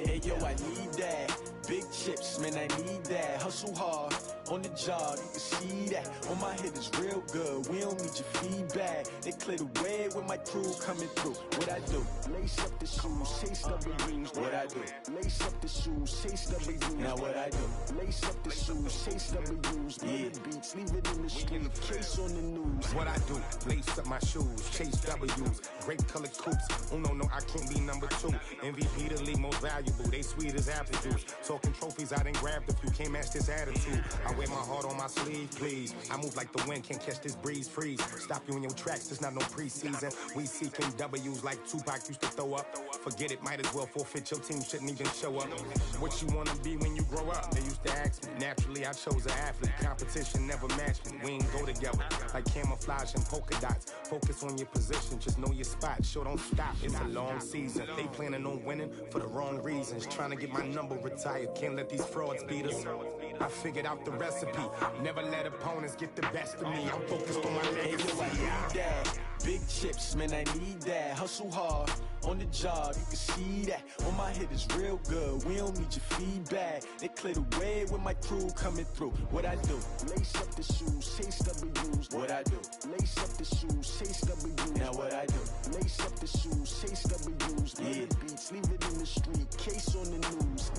Hey yo, I need that. Big chips, man, I need that. Hustle hard, on the job, you can see that. On my head is real good, we don't need your feedback. They clear the way with my crew coming through. What I do? Lace up the shoes, chase W's. What I do? Lace up the shoes, chase W's. Now what I do? Lace up the shoes, chase W's. Yeah, beats, leave it in the street, case on the news. What I do? Lace up my shoes, chase W's. Grape colored coops. Oh no, I can't be number 2. MVP the league most valuable. They sweet as apple juice. Talking trophies, I done grabbed a few. Can't match this attitude. I wear my heart on my sleeve, please. I move like the wind, can't catch this breeze, freeze. Stop you in your tracks, there's not no preseason. We seeking W's like Tupac used to throw up. Forget it, might as well forfeit, your team shouldn't even show up. What you wanna be when you grow up? They used to ask me. Naturally, I chose an athlete. Competition never matched me. We ain't go together. Like camouflage and polka dots. Focus on your position, just know your spot. Sure, don't stop, it's a long season. They planning on winning for the wrong reasons. Trying to get my number retired, can't let these frauds beat us. I figured out the recipe. Never let opponents get the best of me. I'm focused on my legacy. I need that. Big chips, man, I need that. Hustle hard on the job, you can see that. On my hit is real good. We don't need your feedback. They clear the way with my crew coming through. What I do? Lace up the shoes, chase W's. What I do? Lace up the shoes, chase W's. Now what I do? Lace up the shoes, chase W's. Yeah. The beats, leave it in the street. Case on the news.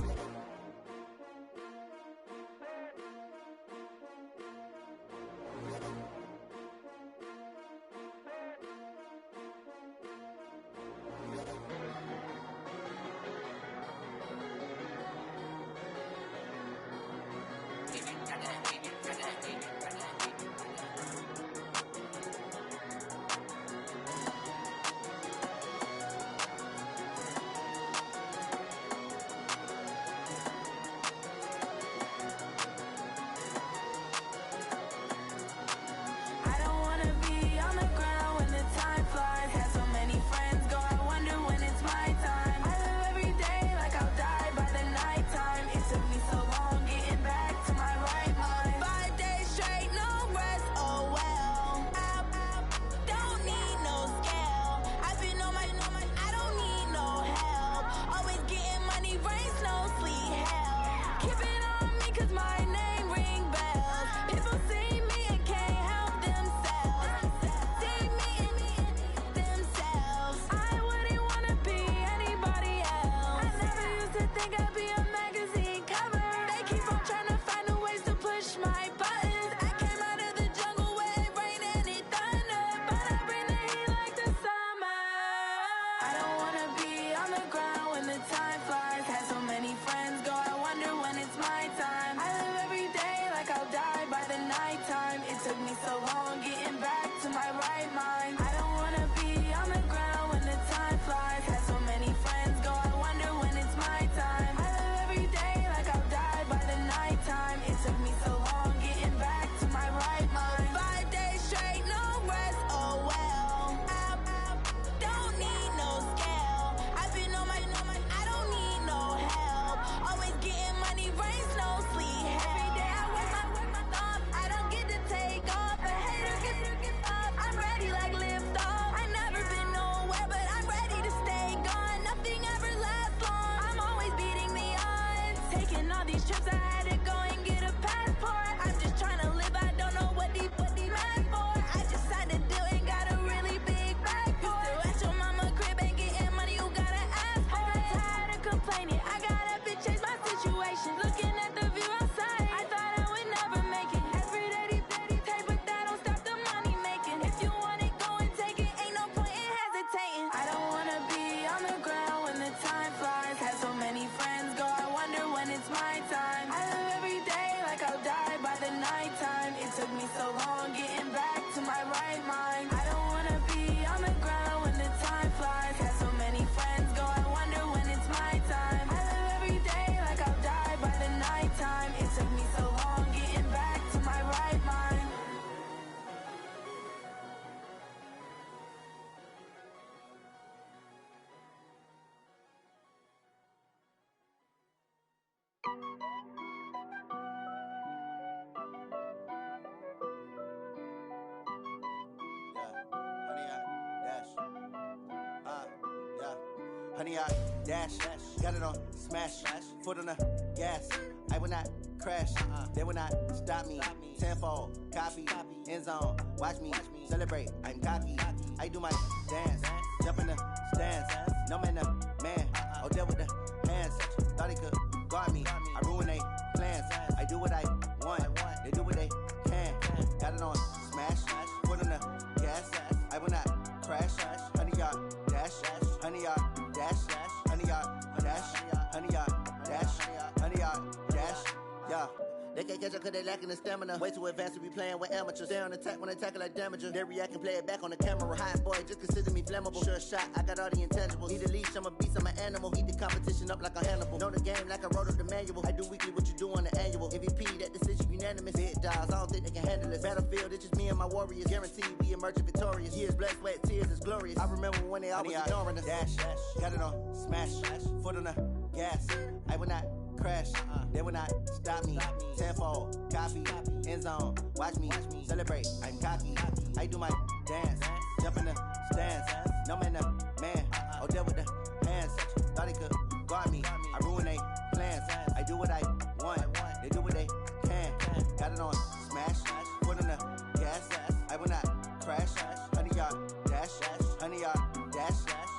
Honey, I dash, got it on smash, foot on the gas. I will not crash, they will not stop me. Tenfold, copy, end zone, watch me celebrate. I'm cocky, I do my dance, jump in the stands. No man, man, oh there with the hands. Thought he could guard me, I ruin they plans. I do what I want, they do what they can. Got it on smash, foot on the gas. I will not crash, honey, y'all dash, honey, y'all dash, honey, y'all dash, honey, y'all dash, honey, y'all dash, yeah. They can't catch up cause they lacking the stamina. Way too advanced to be playing with amateurs. Stay on attack when they tackle like damager. They react and play it back on the camera. Hot boy, just consider me flammable. Sure shot, I got all the intangibles. Need a leash, I'm a beast, I'm an animal. Eat the competition up like a Hannibal. Know the game like I wrote up the manual. I do weekly what you do on the annual. MVP, that decision unanimous. Big dogs, I don't think they can handle this. Battlefield, it's just me and my warriors. Guaranteed we emerging victorious. Years, blood, sweat, tears, is glorious. I remember when they always ignoring us. Dash, got it on smash, foot on the gas. I will not crash, they will not stop me. Tenfold, copy, end zone, watch me celebrate. I'm cocky, I do my dance, jump in the stands. No man, man, oh, there with the hands. Thought he could guard me, I ruin they plans. I do what I want, they do what they can. Got it on smash, put on the gas. I will not crash, 100-yard dash, 100-yard dash,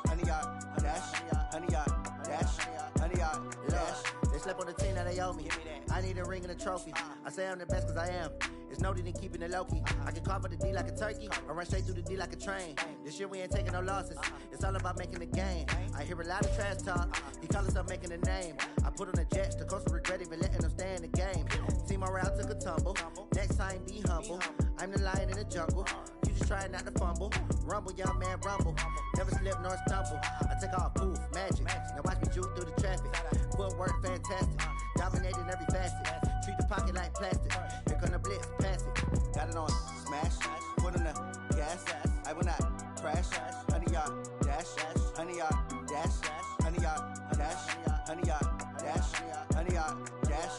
100-yard dash, 100-yard dash, 100-yard dash. They slept on the team that they owe me. I need a ring and a trophy. I say I'm the best cause I am. It's no need in keeping it low-key. I can carve up the D like a turkey or run straight through the D like a train. This year we ain't taking no losses. It's all about making the game. I hear a lot of trash talk. He call himself making a name. I put on the Jets. The coach will regret even letting them stay in the game. Team morale took a tumble. Next time be humble. I'm the lion in the jungle. You just try not to fumble. Rumble, young man, rumble. Never slip nor stumble. I take off, poof, magic. Now watch me juke through the traffic. Footwork fantastic. Dominating every facet. Treat the pocket like plastic. Here come the blitz, pass it. Got it on smash. Put on the gas. I will not crash. 100-yard dash. 100-yard dash. 100-yard dash. 100-yard dash. 100-yard dash.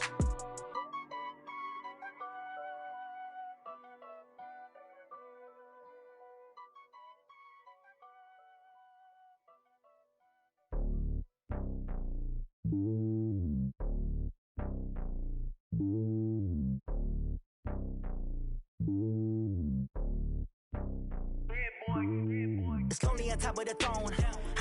It's lonely on top of the throne.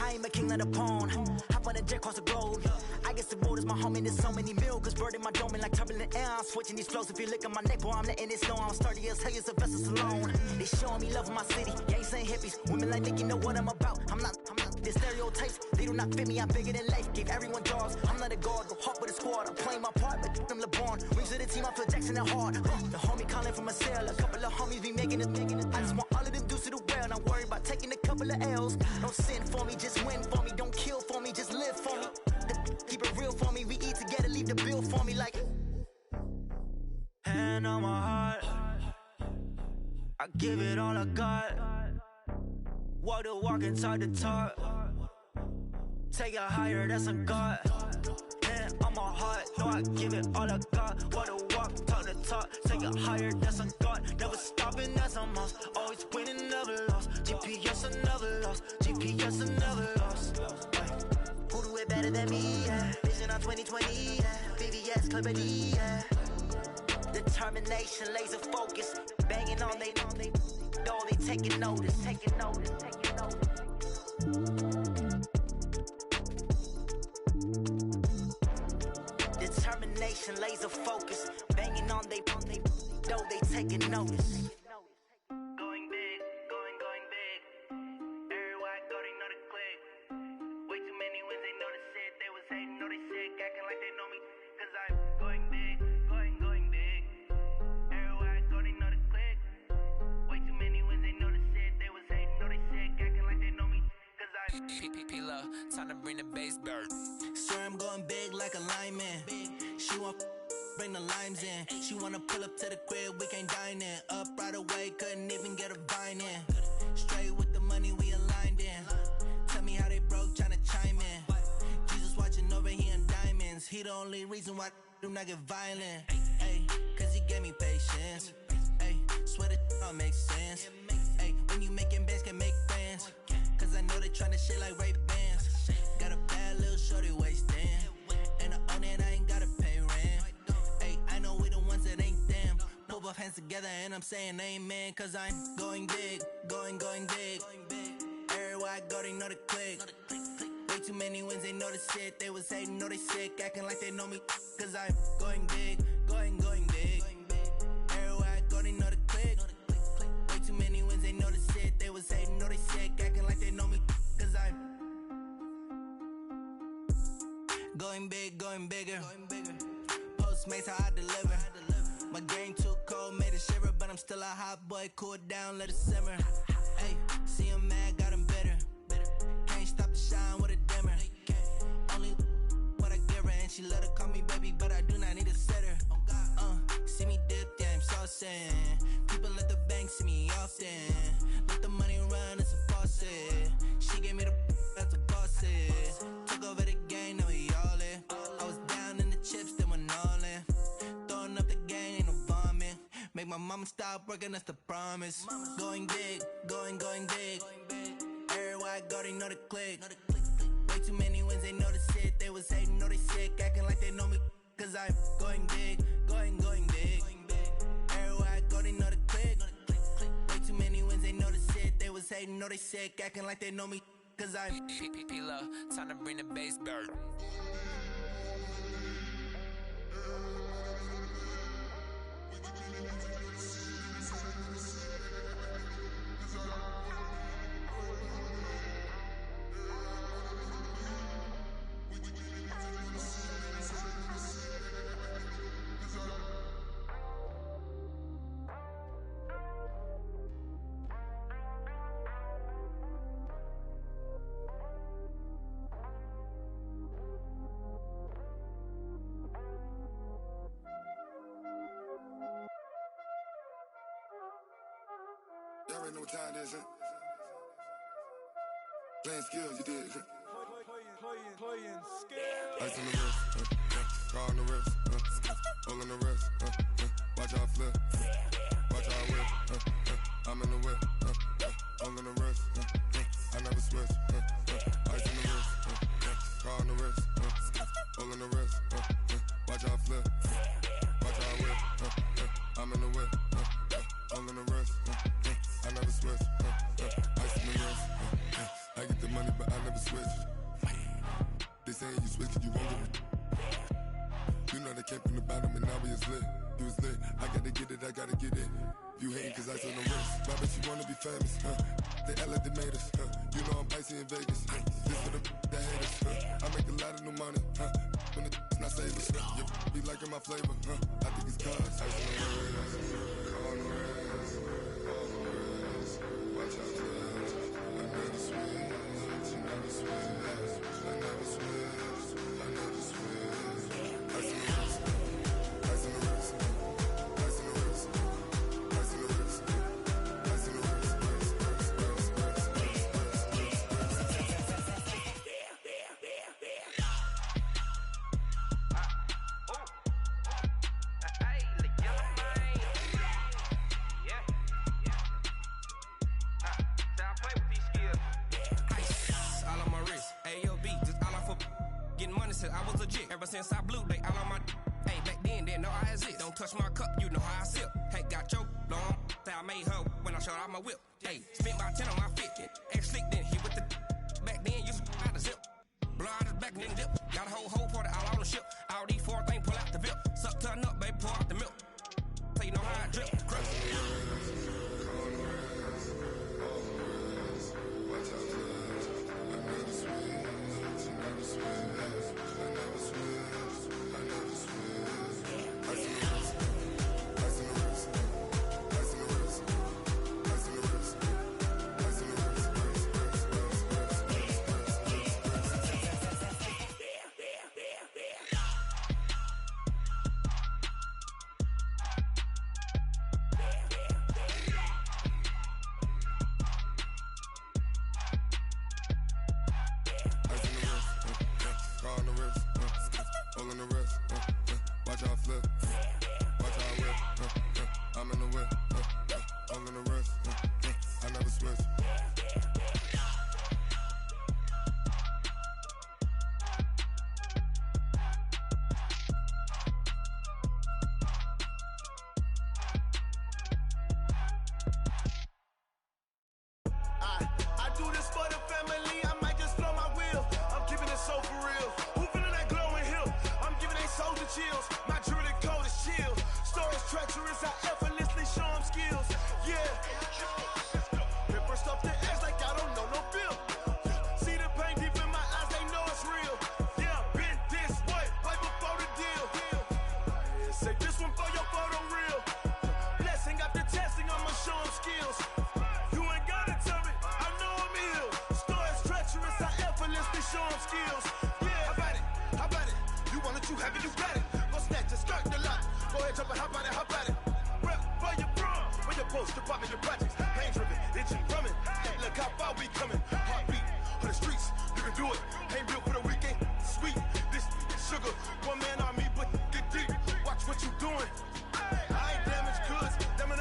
I ain't a king of the pawn. Hop on a jet across the globe. I guess the road is my home and there's so many milkers birding my dome and like turbulent air. I'm switching these flows. If you look at my neck, boy, I'm letting it slow. I'm sturdy as hell as a vessel alone. They showing me love in my city. Gangs ain't hippies. Women like think you know what I'm about. I'm not. The stereotypes, they do not fit me. I'm bigger than life. Gave everyone jobs. I'm not a guard. Go hard with a squad. I'm playing my part, but them LeBron. Rings to the team. I feel Jackson and hard. The homie calling from a cell. A couple of homies be making it. I just want all of them dudes to do well. Not worry about taking a couple of L's. Don't sin for me, just win for me. Don't kill for me, just live for me. Keep it real for me. We eat together, leave the bill for me like. Hand on my heart, I give it all I got. Walk the walk and talk the talk. Take it higher, that's a God. Hand on my heart, no, I give it all I got. Walk the walk, talk the talk. Take it higher, that's a God. Never stopping, that's a must. Always winning, never lost. GPS, I never lost. GPS, I never lost. Who do it better than me? Yeah. Vision on 2020. Yeah. VVS, Clippity. Yeah. Determination, laser focus. Banging on they know they taking notice. Taking notice. Taking notice. Determination, laser focus. Banging on they know they taking notice. Going big, going big. Everywhere I go, they know the click. Way too many wins, they know the shit. They was hating, know they sick, acting like they know me. Cause I'm going big, going big. Everywhere I go, they know the click. Way too many wins, they know the shit. They was hating, know they sick, acting like they know me. Cause I'm P-P-P-Love, time to bring the bass bird. Swear I'm going big like a lineman. She want bring the limes in. She wanna pull up to the crib, we can't dine in. Up right away, couldn't even get a vine in. Straight with the money we aligned in. Tell me how they broke, tryna chime in. Jesus watching over here in diamonds. He the only reason why do not get violent. Ay, cause he gave me patience. Ay, swear that all makes sense. Ay, when you making bands can make friends. Cause I know they tryna shit like Ray Bans. Got a bad little shorty wasting. And I own it, I ain't gotta pay rent. Ay, I know we the ones that ain't them. Pull both hands together and I'm saying amen. Cause I'm going big, going big. Everywhere I go, they know the click. Way too many wins, they know the shit. They was hating, know they sick, acting like they know me. Cause I'm going big, going big. Everywhere I go, they know the click. Way too many wins, they know the shit. They was hating, know they sick, acting like they know me. Cause I'm going big, going bigger. Postmates, how I deliver. My game too cold, made it shiver. But I'm still a hot boy, cool down, let it simmer. Hey, see him mad, got him bitter. Can't stop the shine with a dimmer. Only what I give her, and she let her call me baby, but I do not need a sitter. See me dip, yeah, I'm saucing. People at the bank see me often. Let the money run, it's a faucet. She gave me the that's a boss. Took over the game, now we all in. I was down in the chip, mama stop working, that's the promise. Going big, going big. Everywhere I go, they know the click. Way too many wins, they know the shit. They was hating, know they sick, acting like they know me. Cause I'm going big, going big. Everywhere I go, they know the click. Way too many wins, they know the shit. They was hating, know they sick, acting like they know me. Cause I'm P-P-P-Love, time to bring the bass back. Y'all already know what time it is, huh? Playing skills, you did, huh? Playing skills. Ice on the wrist, car on the wrist, all on the wrist, watch how I flip, watch how I whip, I'm in the whip, all on the wrist, I never switch, ice on the wrist, car on the wrist, all on the wrist, watch how I flip, watch how I whip, I'm in the whip, all on the wrist, I never switch, ice on the wrist, I get the money but I never switch. They saying you switch it, you won't get it. You know they came from the bottom and now we is lit. You was lit, I gotta get it, I gotta get it. You hating cause ice on the wrist. Why bet you wanna be famous, huh? They LA, they made us, huh? You know I'm icy in Vegas, This for the that hate us, I make a lot of new money, When it's not savers, You be liking my flavor, I think it's cause ice on the wrist, on the wrist, on the wrist. Watch out for us, I never switch, you never switch. I never switch, I never switch. Ice on the wrist, ice on the wrist, ice on the wrist, ice on the wrist, ice on the wrist, I was legit. Ever since I blew, they all on my hey, back then, didn't know I exist. Don't touch my cup, you know how I sip. Hey, got your long, say I made her when I showed out my whip. Hey, spent about 10 on my fit. Ex-slick, then hit with the back then, used to out the zip. Blow out his back, then dip. Got a whole party all on the ship. All these 4 things, pull out the VIP. Suck, turn up, baby, pour out the milk. So you know how I drip. Crush. One man army, but get deep. Watch what you doing. I ain't damaged goods, damn it,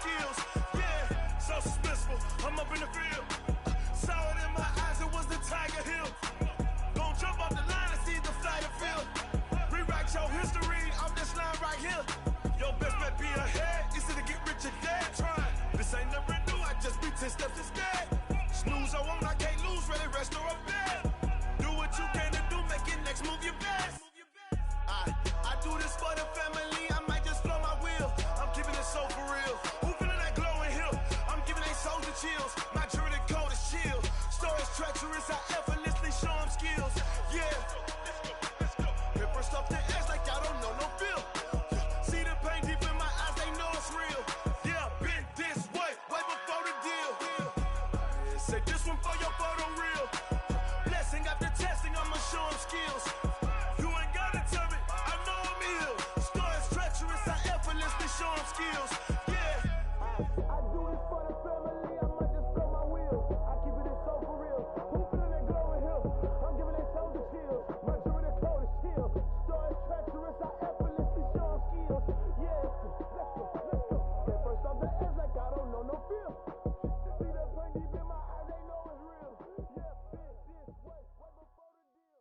skills. Yeah, so suspenseful. I'm up in the field. Saw it in my eyes, it was the Tiger Hill. Gon' jump off the line and see the flight of field. Rewrite your history off this line right here. Your best bet be ahead, easy to get rich or dead trying. This ain't never new, I just be 10 steps instead. Snooze, I won't, I can't lose, ready, rest or a bed. Do what you can to do, make your next move your best. I do this for the family, I might just blow my wheel. I'm keeping it so for real. Who feeling that glowing hill? I'm giving they souls the chills. My jury code is chill. Stories treacherous, I effortlessly show them skills. Yeah. Hit first off the edge like I don't know no feel. See the pain deep in my eyes, they know it's real. Yeah, been this way before the deal. Say this one for your photo reel. Blessing after testing, I'ma show them skills. You ain't gotta tell me, I know I'm ill. Stories treacherous, I effortlessly show them skills. Yeah. I do it for the family, I might just blow my wheel. I keep it so for real. Who feeling that glowing hill? I'm giving they souls the chills. My jury the code is chill. Stories treacherous, I effortlessly show them skills. Yeah, let's go. Get first off the edge like I don't know no feel. See the pain deep in my eyes, they know it's real. Yeah, been this way before the deal.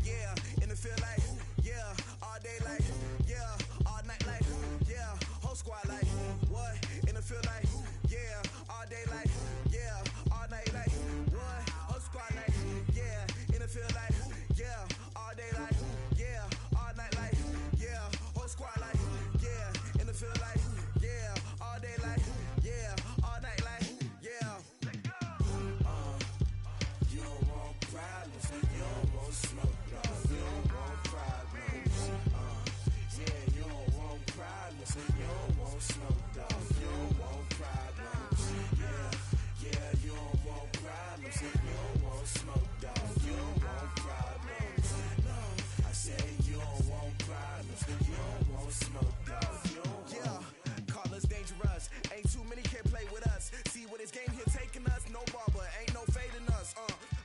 Yeah, in the field like, yeah, all day like, yeah, all night like, yeah, whole squad like, what? In the field like, yeah, all day like, yeah, all night like, what? Whole squad like, yeah, in the field like, yeah, all day like, yeah, all night like, yeah, whole squad like, yeah, in the field like, yeah, all day like, yeah, all night like, yeah. You don't want problems, you don't want smoke, no. You don't want problems, yeah, you don't want problems, you don't want smoke, dog. You don't want problems, yeah, you don't want problems, you don't want smoke, dog. You don't want problems, no. I say you don't want problems, you don't want smoke, dog. You don't want. Yeah, call us dangerous. Ain't too many can play with us. See what this game here taking us. No barber, ain't no fading us.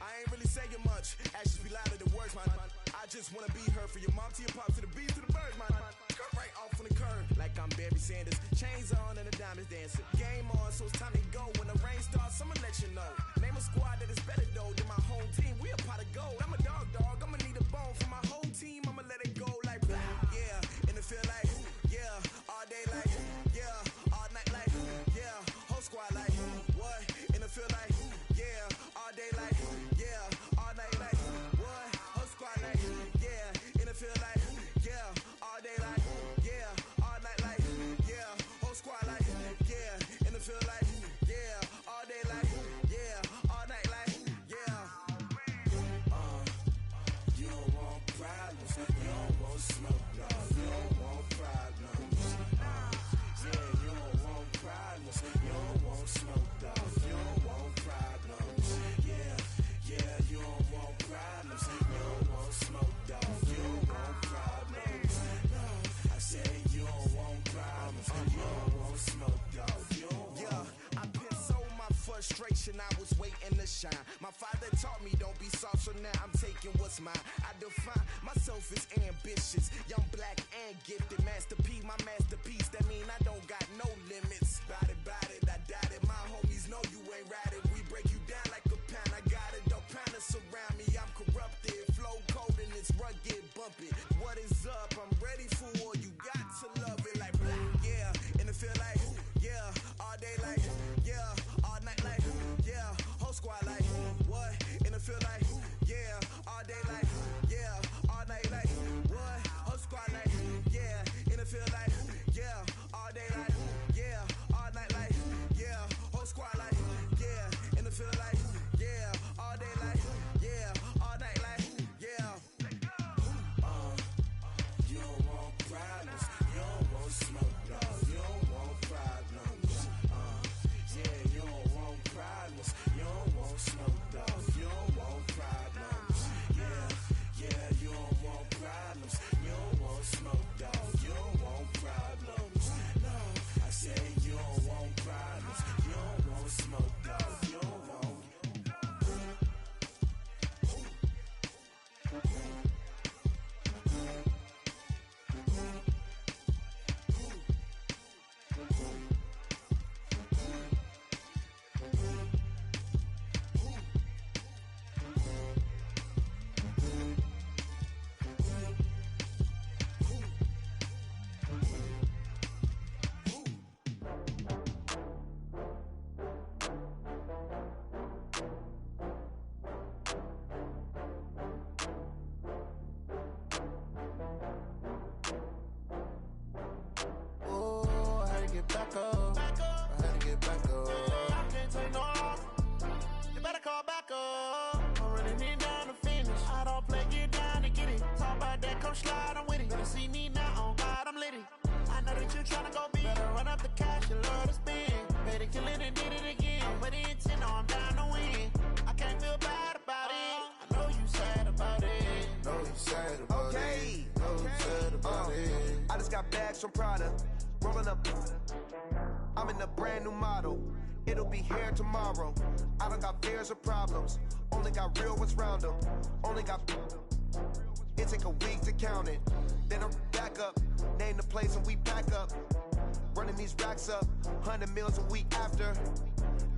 I ain't really saying much. Actions be louder than words, man. I just wanna be heard. For your mom to your pop to the beat to the birds, man. Cut right off on the curb like I'm Barry Sanders. Chains on and the diamonds dancing. Game on, so it's time to go. When the rain starts, I'ma let you know. Name a squad that is better though than my home team. We a pot of gold. I'm a dog. I'ma need a bone for my whole team. I'ma let it go like blah. Yeah, in the field like, yeah, all day like, yeah, all night like, yeah, whole squad like, what? In the field like, yeah, all day like, yeah, all night like, what? Whole squad like, yeah, in the field like, yeah, all day like, yeah, all night like, yeah, whole squad like, yeah, in the field like, yeah, all day like, yeah, all night like, yeah. You don't want problems, you don't want smoke, no. You don't want problems, yeah, you don't want problems, you don't want smoke, dog. You don't want problems, yeah, you don't want problems, you don't want smoke, dog. You don't want problems, no. I say you don't want problems, you don't want smoke, dog. You don't want. Yeah, I pin so my frustration, I was waiting to shine. My father taught me don't be soft, so now I'm taking what's mine. I define myself as ambitious, young, black, and gifted. Master P, my masterpiece, that mean I don't got no limits. Bout it, I doubt it. My homies know you ain't ride it. We break you down like a pound. I got it, don't pound us around me. I'm corrupted, flow cold and it's rugged, bumpy. What is up? I'm ready for war. You got to love it like blah. Yeah, in the field like, yeah, all day like, yeah, all night like, yeah, whole squad like, what? In the field like, yeah, all day like, yeah, all night like, what? Whole squad like, yeah, in the field like, yeah, all day like, yeah, all night like, yeah, whole squad like, yeah, in the field like, yeah, all day like, yeah, all night like, yeah. You don't want problems. that you tryna go big. Better run up the cash, you love to spend. Better kill it and did it again. Put in 10, no, I'm down to win. I can't feel bad about it. I know you sad about it. Know you sad about it. Know you sad about it. I just got bags from Prada. Rolling up. I'm in a brand new model. It'll be here tomorrow. I don't got fears or problems. Only got real ones round them. Only got. It take a week to count it. Then I'm back up. Name the place and we pack up. Running these racks up. 100 meals a week after.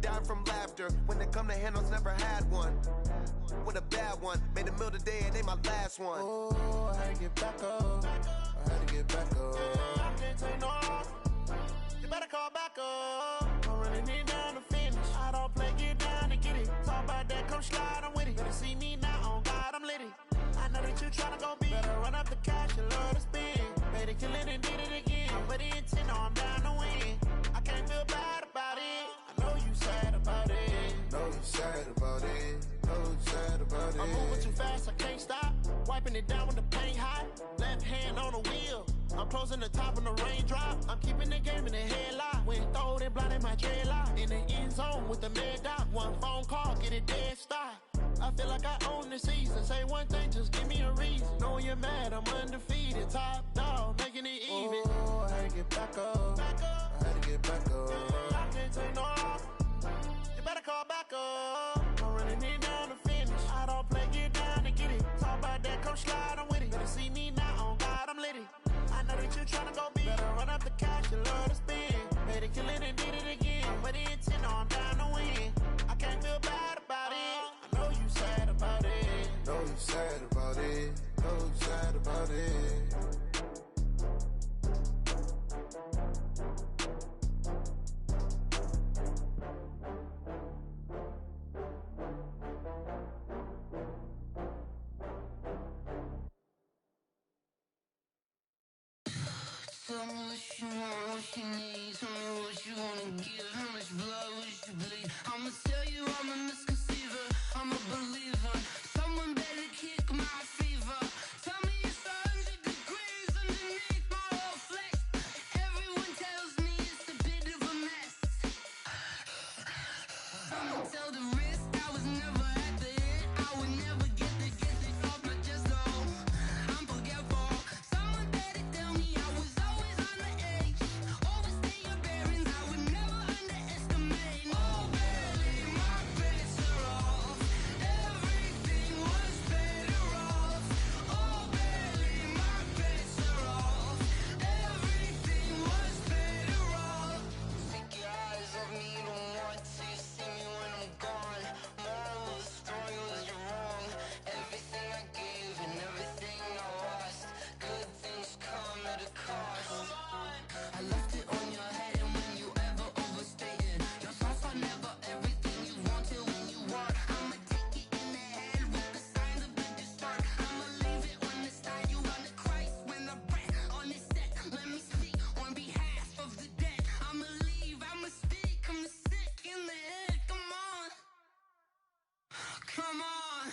Down from laughter. When they come to handles, never had one. With a bad one. Made a meal today and they my last one. Oh, I had to get back up. I had to get back up. I can't take no off. You better call back up. I'm running it down to finish. I don't play, get down to get it. Talk about that, come slide, I'm with it. Better see me now, on God, I'm litty. I know that you tryna go big. Better run up the cash, you love to spend. Better kill it and did it again. Put in 10, no, I'm down to win. I can't feel bad about it. I know you sad about it. Know you sad about it. Know you sad about it. I'm moving too fast, I can't stop. Wiping it down with the paint hot. Left hand on the wheel. I'm closing the top when the raindrop. I'm keeping the game in the headlock. When throwed and blinded my dreadlock. In the end zone with the mad dot. One phone call, get it dead stop. I feel like I own the season. Say one thing, just give me a reason. Knowing you're mad, I'm undefeated. Top dog, making it even. Oh, I had to get back up. I had to get back up. I can't take no off. You better call back up. I'm running it down to finish. I don't play, get down to get it. Talk about that, come slide, I'm with it. Better see me now, on God, I'm litty. I know that you tryna go big. Better run up the cash, you love to spend. Better kill it and did it again. Put in 10, no, I'm down to win. I can't feel bad about it. I know you sad about it. Know you sad about it. Know you sad about it. Tell me what you want, what you need. Tell me what you wanna give. How much blood would you bleed? I'ma tell you I'm a misconceiver. I'm a believer. Someone better kick my fever. Tell me it's 100 degrees underneath my whole flesh. Everyone tells me it's a bit of a mess. I'ma tell the risk I was never at the end. I would never get this off my chest though. I'm forgetful. Someone better tell me I was always on the edge. Overstay your bearings, I would never underestimate. Oh baby, my bets are off. Everything was better off. Oh baby, my bets are off. Everything was better off. Take your eyes off me, you don't want to see me when I'm gone. Moral of the story was you're wrong. Everything I gave and everything I lost. Good things come at a cost. I left it on your head, and when you ever overstated your thoughts are never everything you wanted when you want. I'ma take it in the head with the signs of the distort. I'ma leave it on the side. You run the Christ when I breath on this set. Let me speak on behalf of the dead. I'ma leave, I'ma speak. I'm sick in the head. Come on, come on.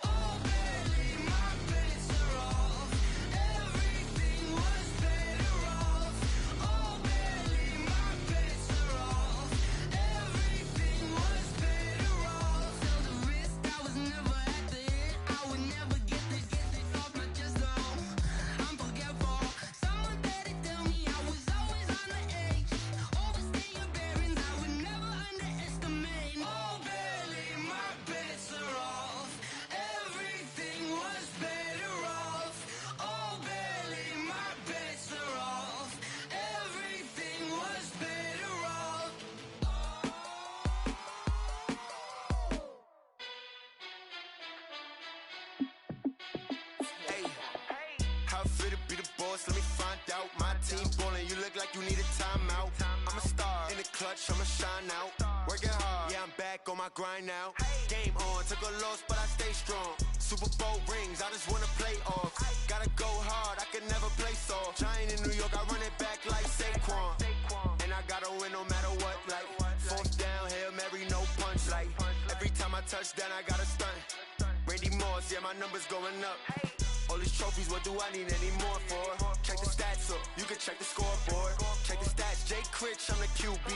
Oh baby, my bets are off. Everything was better off. Oh baby, my bets are off. Everything was better off. Tell the risk I was never at the end. I would never get this off my chest though. I'm forgetful. Someone better tell me I was always on the edge. Overstay your bearings, I would never underestimate. Oh baby, my bets are off. Everything was better off. Oh baby, my bets are off. Everything was better off. Hey, how fit to be the boss? Let me find out. My team ballin', you look like you need a timeout. I'm a star in the clutch, I'ma shine out. Working hard, yeah, I'm back on my grind now. Game on, took a loss, but I stay strong. Super Bowl rings, I just wanna play off. Gotta go hard, I can never play soft. Giant in New York, I run it back like Saquon. And I gotta win no matter what, like fourth down, Hail Mary, no punch. Like every time I touch down, I gotta stunt. Randy Moss, yeah, my numbers going up. All these trophies, what do I need any more for? Check the stats up, you can check the scoreboard. Critch, I'm the QB.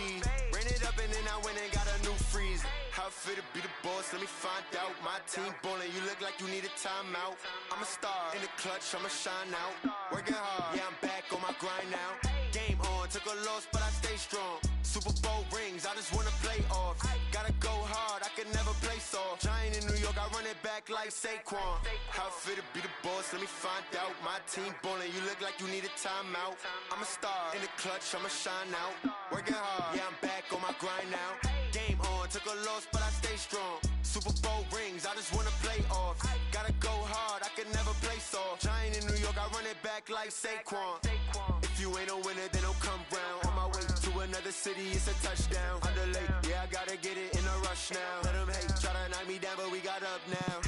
Ran it up and then I went and got a new freeze. How it feel to be the boss, let me find out. My team ballin', you look like you need a timeout. I'm a star, in the clutch, I'ma shine out. Working hard, yeah, I'm back on my grind now. Game on, took a loss, but I stay strong. Super Bowl rings, I just wanna play off. Gotta go hard, I can never play soft. Giant in New York, I run it back like Saquon. How it feel to be the boss, let me find out. My team ballin', you look like you need a timeout. I'm a star, in the clutch, I'ma shine out. Working hard, yeah, I'm back on my grind now. Game on, took a loss, but I stay strong. Super Bowl rings, I just wanna play off. Gotta go hard, I can never play soft. Giant in New York, I run it back like Saquon. If you ain't a winner, then don't come round. On my way to another city, it's a touchdown. Underlay, yeah, I gotta get it in a rush now. Let them hate, try to knock me down, but we got up now.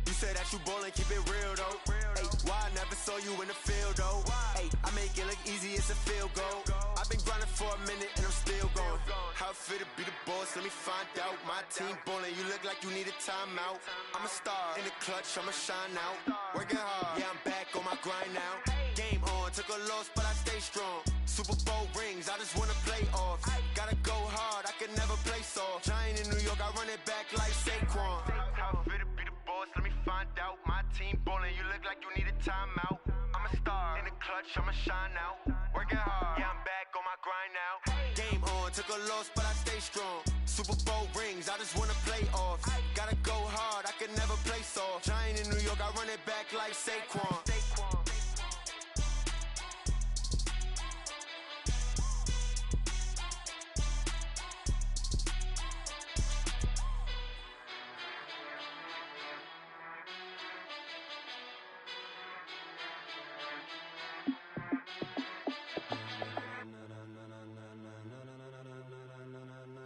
You say that you ballin', keep it real though. Hey, why I never saw you in the field though? Hey, I make it look easy, it's a field goal. I've been grinding for a minute and I'm still going. How it feel to be the boss, let me find out. My team ballin', you look like you need a timeout. I'm a star, in the clutch, I'ma shine out. Working hard, yeah, I'm back on my grind now. Game on, took a loss, but I stay strong. Super Bowl rings, I just wanna play off. Gotta go hard, I can never play soft. Giant in New York, I run it back like Saquon. How it feel to be the boss, let me find out. My team ballin', you look like you need a timeout. I'm a star, in the clutch, I'ma shine out. Working hard, yeah, I'm back on my grind now. Game on, took a loss, but I stay strong. Super Bowl rings, I just wanna play off. Gotta go hard, I can never play soft. Giant in New York, I run it back like Saquon.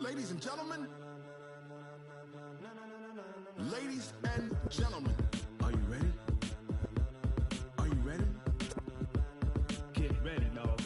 Ladies and gentlemen, ladies and gentlemen, are you ready? Are you ready? Get ready, dog.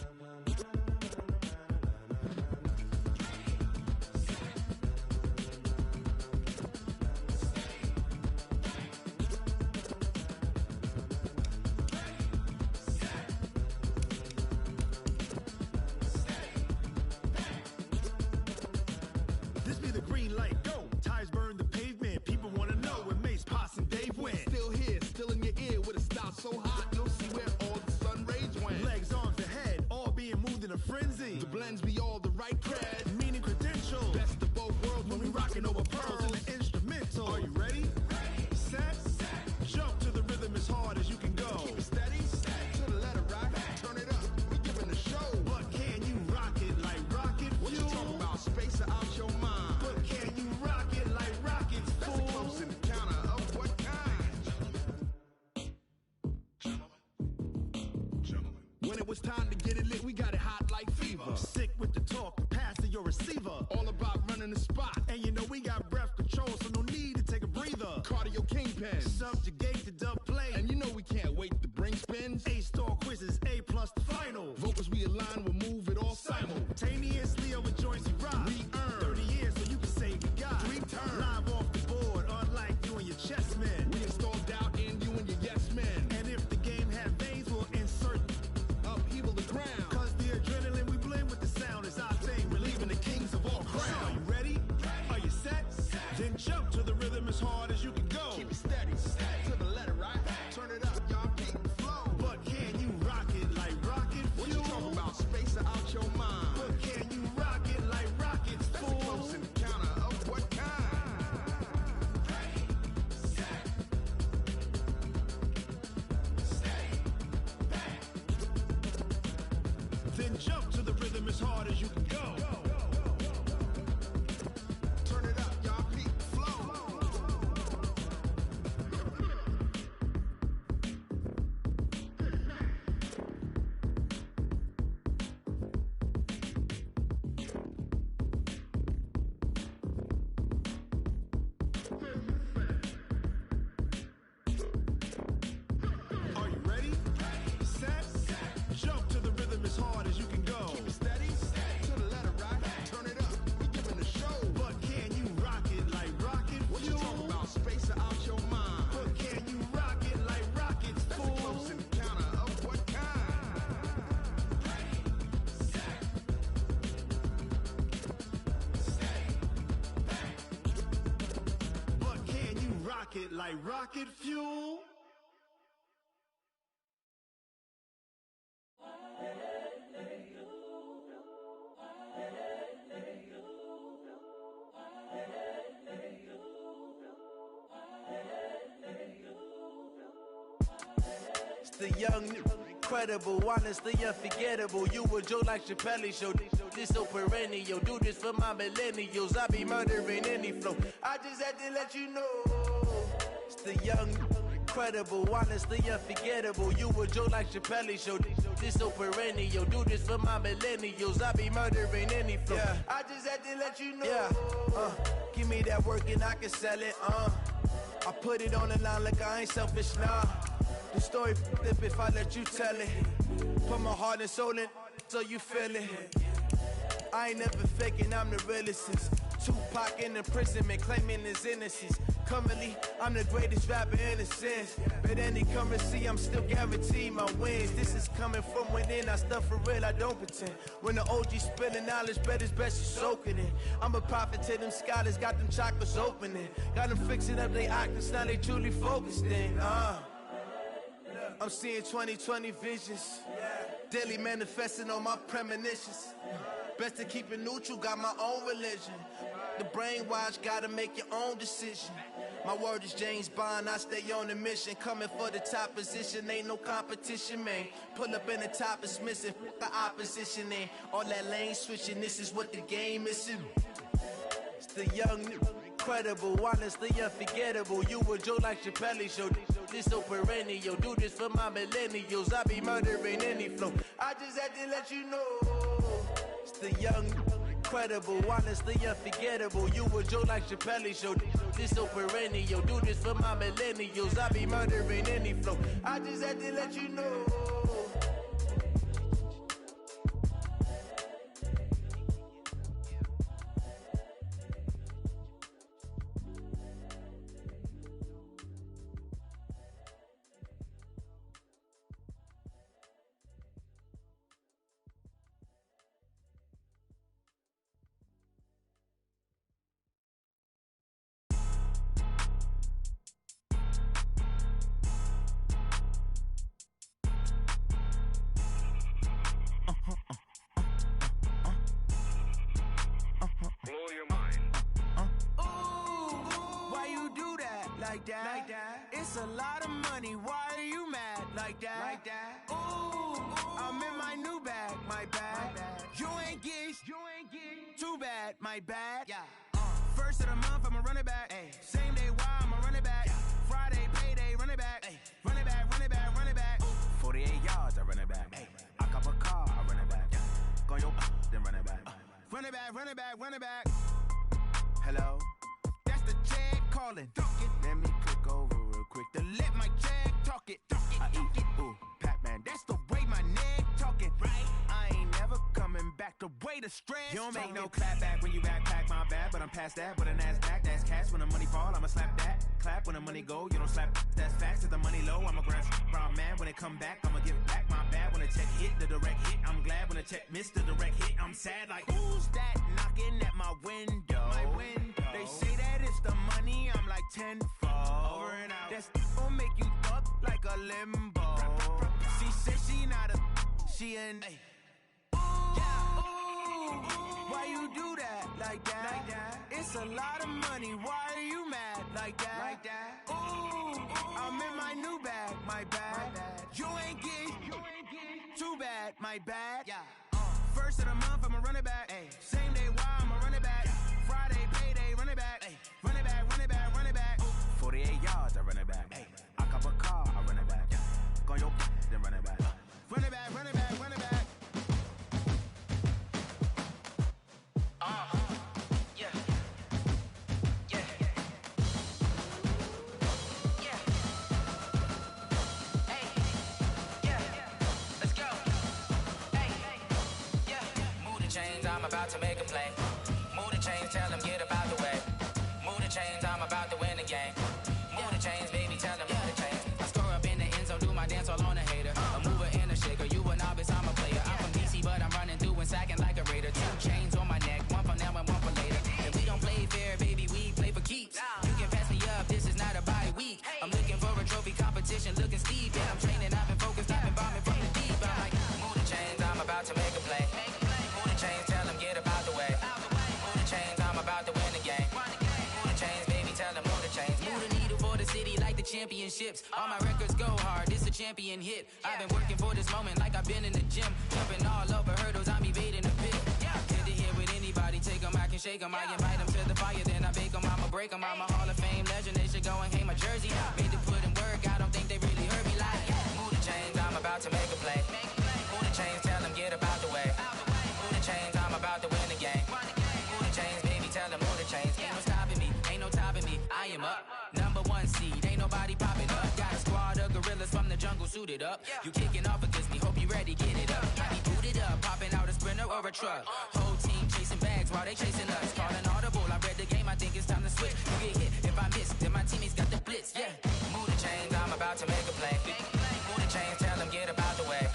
This be the green light, go. Tires burn the pavement. People wanna know where Mace, Potts, and Dave went. Still here, still in your ear with a style so hot, you'll see where all the sun rays went. Legs, arms, the head, all being moved in a frenzy. The blends be all the right cred, meaning credentials. best of both worlds when we rockin' over pearls. And the instrumental. Are you ready? Set. Jump to the rhythm as hard as you can go. Keep it steady, to the letter right. Turn it up, we giving the show. But can you rock it like rocket fuel? What you talking about? Space or out your mind? But can you rock it like rockets, That's fool? a close encounter of what kind? When it was time to get it lit, we got it hot like fever. Sick with the talk, pass to your receiver. All about running the spot. And you know we got breath control, so no need to take a breather. Cardio kingpin. Subjugate the dub play. And you know we can't wait to bring spins. A-star quizzes, A+ the final. Vocals we align, we'll move it all Simultaneously over joints we rock. We earn 30 years so you can say we got 3 turns. Live off the board, unlike you and your chess men. We install doubt in you and your yes men. And if the game had veins, we'll insert Upheaval the ground. Cause the adrenaline we blend with the sound is our thing. Relieving the kings of all So are crown. you ready? Are you set? Then jump to the rhythm as hard as you can go. Keep it steady, to the letter right. Turn it up, y'all keep the flow. But can you rock it like rocket What fuel? you talking about? Space or out your mind? But can you rock it like rockets, That's a fool? close encounter of what kind? Then jump to the rhythm as hard as you can go. Turn it up, y'all keep the flow. Are you ready? Set. Jump to the rhythm as hard as you can go. Keep it steady, to the letter right. rocket like rocket fuel. It's the young, incredible, honestly unforgettable. You a joke like Chappelle show. This so perennial. Do this for my millennials. I be murdering any flow. I just had to let you know. It's the young, incredible, honestly unforgettable. You a joke like Chappelle show. This so perennial. Do this for my millennials. I be murdering any flow. Yeah. I just had to let you know. Yeah. Give me that work and I can sell it. I put it on the line like I ain't selfish, nah. The story flip if I let you tell it. Put my heart and soul in so you feel it. I ain't never faking, I'm the realest. Tupac in imprisonment, claiming his innocence. Currently, I'm the greatest rapper in a sense. But any currency, I'm still guaranteed my wins. This is coming from within, I stuff for real, I don't pretend. When the OG spilling knowledge, bet it's best you soak it in. I'm a prophet to them scholars, got them chakras opening. Got them fixing up their octaves, now they truly focused in. I'm seeing 2020 visions. Daily manifesting on my premonitions. Best to keep it neutral, got my own religion. The brainwash, gotta make your own decision. My word is James Bond, I stay on a mission. Coming for the top position, ain't no competition, man. Pull up in the top, it's missing, the opposition ain't. All that lane switching, this is what the game is. It's the young, incredible, honestly unforgettable. You a joke like Chappelle show. This so perennial. Do this for my millennials. I be murdering any flow. I just had to let you know. It's the young, incredible, honestly unforgettable. You a joke like Chappelle show. This so perennial. Do this for my millennials. I be murdering any flow. I just had to let you know. Like that. It's a lot of money. Why are you mad like that? Ooh, I'm in my new bag, my bad. You ain't get too bad, my bad. Yeah. First of the month, I'ma run it back. Ay. Same day, why I'ma run it back. Friday, payday, run it back. Ay. Run it back, run it back, run it back. 48 yards, I run it back. Ay. I cop a car, I run it back. Go your then run it back. Run it back, run it back, run it back. Hello? That's the check calling. Let me click over real quick to let my check talk it. I eat it, ooh, Pac-Man. That's the way my neck talking. Right? I ain't never coming back the way the stress. You don't make no clap back when you backpack my bad, but I'm past that. But a NASDAQ, that's cash. When the money fall, I'ma slap that. Clap when the money go, you don't slap. That's facts. If the money low, I'ma grab brown man. When it come back, I'ma give back my bad. When the check hit, the direct hit. I'm glad when the check missed the direct hit. I'm sad like, who's that knocking at my window? My window. They say that it's the money, I'm like tenfold. Over and out. That's gon' make you up like a limbo. She said she not a, she an. Ooh, why you do that like that? It's a lot of money, why are you mad like that? Ooh, I'm in my new bag, my bad. You ain't get too bad, my bad. Yeah. First of the month, I'ma run it back. Ay. Same day, why I'ma run it back. Friday, payday, run it back. Ay. Run it back, run it back, run it back. 48 yards, I run it back. Ay. I cop a car, I run it back. Go your then run it back. Run it back, run it back, run it back. Yeah. Yeah. Yeah. Hey. Yeah. Let's go. Hey. Yeah. Move the chains, I'm about to make a play. Move the chains, tell them get about the way. Move the chains, I'm about to win the game. Move the chains, baby, tell them move the chains. I score up in the end zone, do my dance all on a hater. A mover and a shaker, you a novice, I'm a player. I'm from DC, but I'm running through and sacking like a raider. 2 chains on my neck, one for now and one for later. And we don't play fair, baby, we play for keeps. You can pass me up, this is not a body championships. All my records go hard, this a champion hit. I've been working for this moment like I've been in the gym. Jumping all over hurdles, I'm evading the pit. Get to here with anybody, take them, I can shake them. I invite them to the fire, then I bake them. I'ma break them, I'm a Hall of Fame legend. They should go and hang my jersey. Made to put in work, I don't think they really heard me like. Move the chains, I'm about to make a play. Move the chains, tell them get up out the way. Move the chains, I'm about to win the game. Move the chains, baby, tell them move the chains. Ain't no stopping me, ain't no topping me. I am up, #1 seed, ain't nobody popping up. Got a squad of gorillas from the jungle suited up. You kicking off against me, hope you ready, get it up. I be booted up, popping out a Sprinter or a truck. Whole team chasing bags while they chasing us. Calling audible, I read the game, I think it's time to switch. You get hit, if I miss, then my teammates got the blitz, yeah. Move the chains, I'm about to make a play. Move the chains, tell them get up out the way.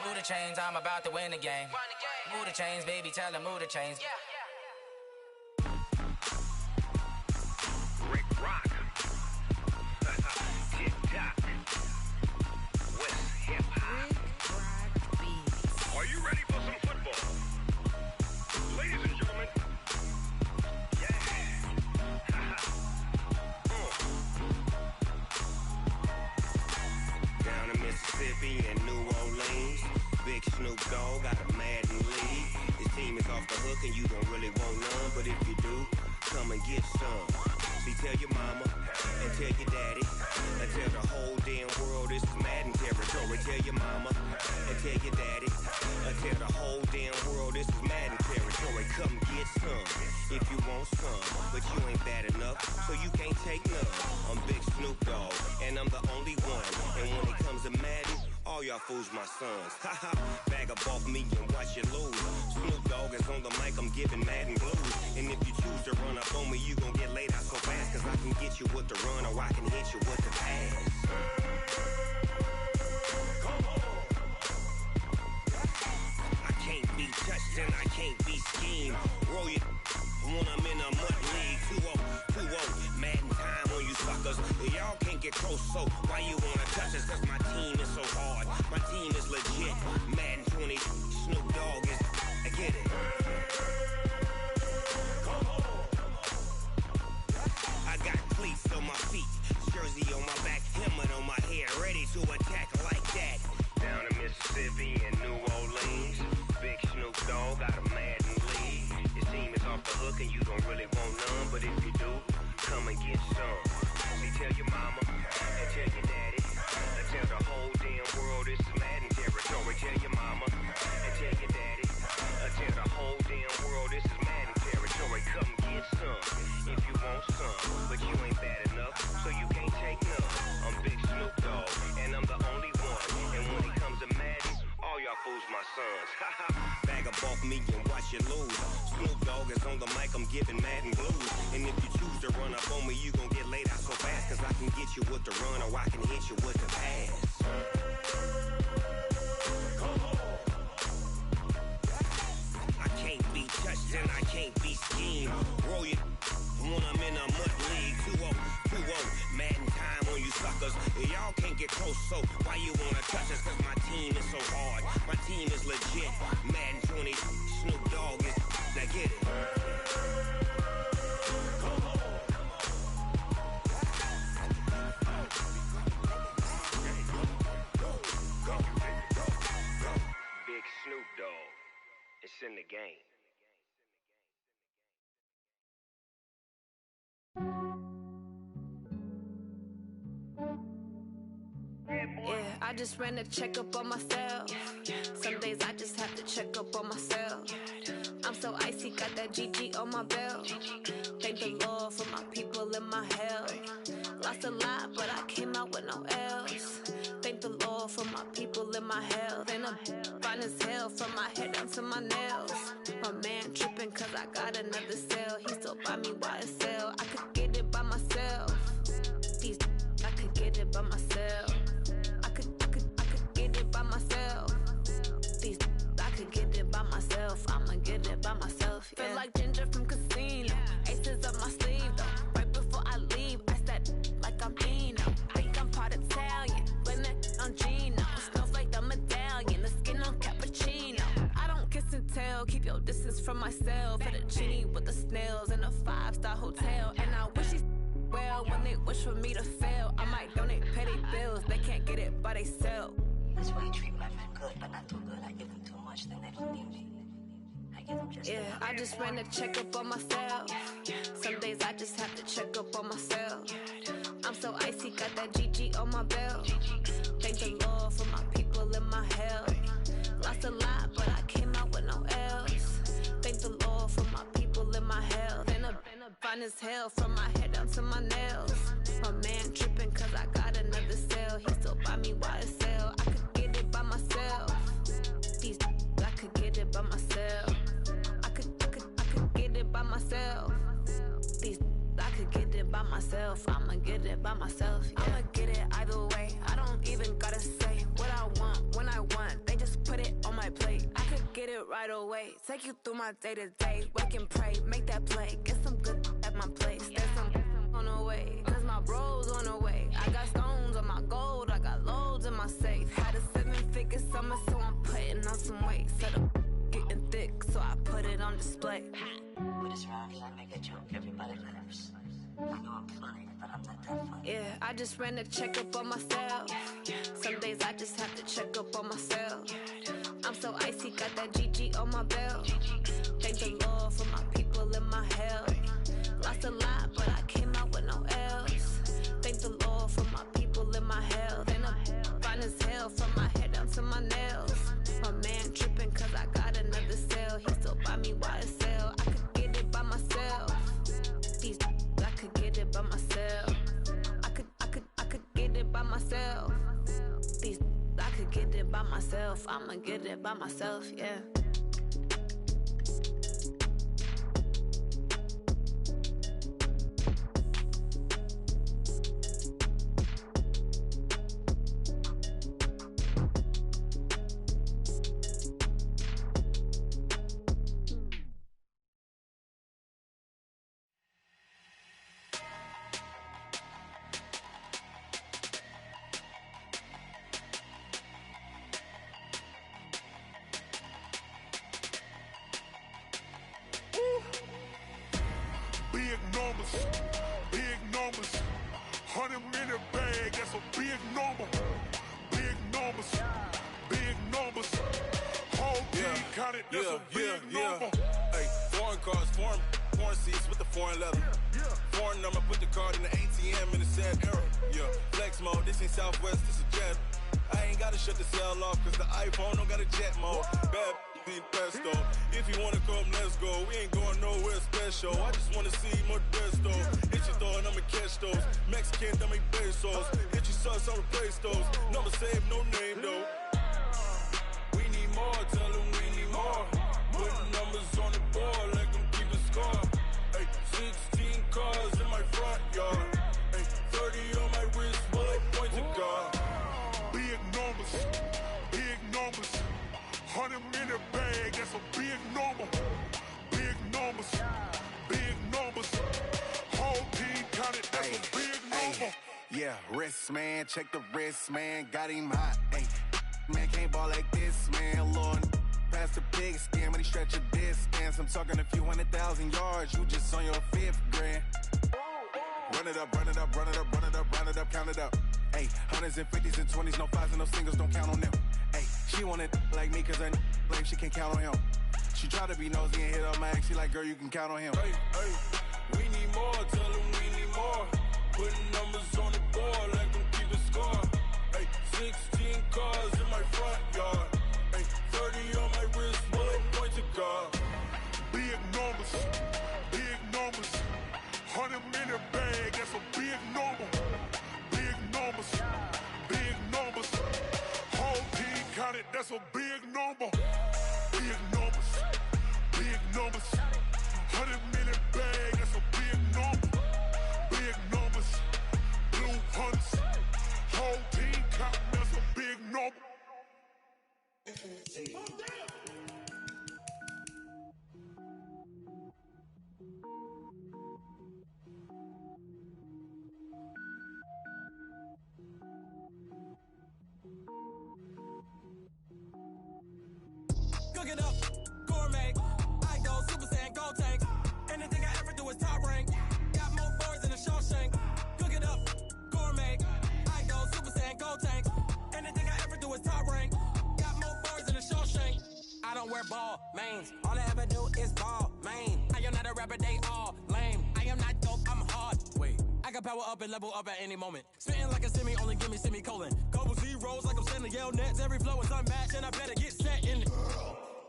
Move the chains, I'm about to win the game. Move the chains, baby, tell them move the chains. Rick Rock. TikTok. West Hip Hop. Are you ready for some football? Ladies and gentlemen. Yeah. Down in Mississippi and New Orleans, Big Snoop Dogg got a Madden league. His team is off the hook and you don't really want none, but if you do, come and get some. See, tell your mama and tell your daddy and tell the whole damn world this is Madden territory. Tell your mama and tell your daddy and tell the whole damn world this is Madden territory. Come get some if you want some, but you ain't bad enough, so you can't take none. I'm Big Snoop Dogg and I'm the only one. And when it comes to Madden, all y'all fools my sons. Haha, bag up off me and watch you lose. Snoop Dogg is on the mic, I'm giving Madden blues. And if you choose to run up on me, you gon' get laid out so fast. Cause I can get you with the run or I can hit you with the pass. I can't be touched and I can't be schemed. Roll you when I'm in a mud league. 2-0, Madden time on you suckers. Y'all can't get close, so why you wanna touch us? Cause my team is so hard, my team is legit. Madden 20, Snoop Dogg is, I get it. I got cleats on my feet, jersey on my back, helmet on my head, ready to attack like that. Down in Mississippi and New Orleans, Big Snoop Dogg got a Madden league. His team is off the hook and you don't really want none, but if you do, come and get some. See, tell your mama and tell your daddy and tell the whole damn world this is Madden territory. Tell your mama and tell your daddy and tell the whole damn world this is Madden territory. Come get some if you want some, but you ain't bad enough, so you can't take none. I'm Big Snoop Dogg and I'm the only one. And when it comes to Madden, all y'all fools my sons. Bag up off me and watch you lose. Snoop Dogg is on the mic, I'm giving Madden blues. And if you choose to run up on me, you gon' get laid out so fast. Cause I can get you with the run or I can hit you with the pass. I can't be touched and I can't be schemed. Roll you when I'm in a mud league. 2-0, Madden time on you suckers. Y'all can't get close, so why you wanna touch us? Cause my team is so hard, my team is legit. Madden 20, Snoop Dogg is, now get it. Big Snoop Dogg, it's in the game. Yeah, I just ran a checkup on myself. Some days I just have to check up on myself. I'm so icy, got that GG on my belt. Thank the Lord for my people and my health. Lost a lot, but I came out with no L's. Thank the Lord for my people and my health. And I'm fine as hell from my head down to my nails. My man tripping cause I got another cell. He still buy me YSL. I could get it by myself. These I could get it by myself. I could get it by myself. These I could get it by myself. I'ma get it by myself. Yeah. Feel like Ginger from Casino. Aces up my sleeve though. Right before I leave, I said like I'm Dino. Think I'm part Italian. Blame that on Gino. Snowflake the medallion. The skin on cappuccino. I don't kiss and tell. Keep your distance from myself. Fettuccine with the snails in a 5-star hotel. And I wish he's well. When they wish for me to fail, I might donate, pay their bills. They can't get it by themselves. That's why you treat women good, but not too good. I give them too much, then they don't need me. I give them just enough. I just ran a checkup on myself. Some days I just have to check up on myself. I'm so icy, got that GG on my belt. Thank the Lord for my people in my health. Lost a lot, but I came out with no else. Thank the Lord for my people in my health. Been a fine as hell from my head down to my nails. My man tripping cause I got another cell. He still buy me YSL. I could get it by myself. These I could get it by myself. I could get it by myself. These I could get it by myself. I'ma get it by myself. Yeah. I'ma get it either way. I don't even gotta say what I want when I want. They just put it on my plate. I could get it right away. Take you through my day to day. Wake and pray, make that play. Get some good at my place. There's some on the way. Cause my bros on the way. I got stones on my gold. I got loads in my safe. Had a 7-figure summer, so I'm putting on some weight. Set up getting thick, so I put it on display. But it's around here, I make a joke, everybody laughs. I know I'm funny, but I'm not that funny. Yeah, I just ran a checkup on myself. Some days I just have to check up on myself. I'm so icy, got that GG on my belt. Thank the Lord for my people in my health. Lost a lot, but I came out with no else. Thank the Lord for my people in my health. And I'm fine as hell from my head down to my nails. My man tripping cause I got another cell. He still buy me YSL. I could get it by myself. These I could get it by myself. I could get it by myself. These I could get it by myself. I'ma get it by myself, yeah. Big numbers, 100 in a bag, that's a big number. Big numbers, big numbers. Whole team counted, that's a big number. Hey, foreign cars, foreign seats with the foreign leather. Foreign number, put the card in the ATM in the sad era. Yeah, flex mode, this ain't Southwest, this a jet. I ain't gotta shut the cell off, cause the iPhone don't got a jet mode. Bad pesto. If you wanna come, let's go. We ain't going nowhere special. I just wanna see more pesto. Hit your thought, I'ma catch those. Mexican, I make pesos. Hit your sauce, I'll replace those. Number save, no name though. We need more, tell them we need more. Putting numbers on the board, like them keep a score. Hey, 16 cars in my front yard. Hey, 30 on my wrist, while I point to God. Big numbers, big numbers. 100 in a bag, that's a big number. Big numbers, big numbers. Whole team counted, that's a big number. Yeah, wrist man, check the wrist man, got him hot. Ay, man can't ball like this, man. Lord, past the pig skin, but he stretch a distance. I'm talking a few 100,000 yards, you just on your 5th grand. Run it up, run it up, run it up, run it up, round it up, count it up. Ay, 100s and 50s and 20s, no 5s and no singles, don't count on them. Ay, she want it like me, cause her like she can't count on him. She try to be nosy and hit up my ex, she like, girl, you can count on him. Hey, hey, we need more, tell them we need more. Putting numbers on the board, like them keep a score. Hey, 16 cars in my front yard. Hey, 30 on my wrist, while I point to God. Big numbers, big numbers. 100 in a bag, that's a big number. Big numbers, big numbers. Whole team counted, that's a big number. Big numbers, big numbers. 100 in a bag, that's a big number. Big numbers, blue hunts. Whole team counting, that's a big number. Cook it up, gourmet. I go Super Saiyan, gold tank. Anything I ever do is top rank. Got more boys than a Shawshank. gold tanks. Anything I ever do is top rank. Got more bars than a Shawshank. I don't wear ball mains. All I ever do is ball main. I am not a rapper, they all lame. I am not dope, I'm hard. Wait, I can power up and level up at any moment. Spitting like a semi, only give me semicolon. Couple zeros like I'm sending yell nets. Every flow is unmatched and I better get set in.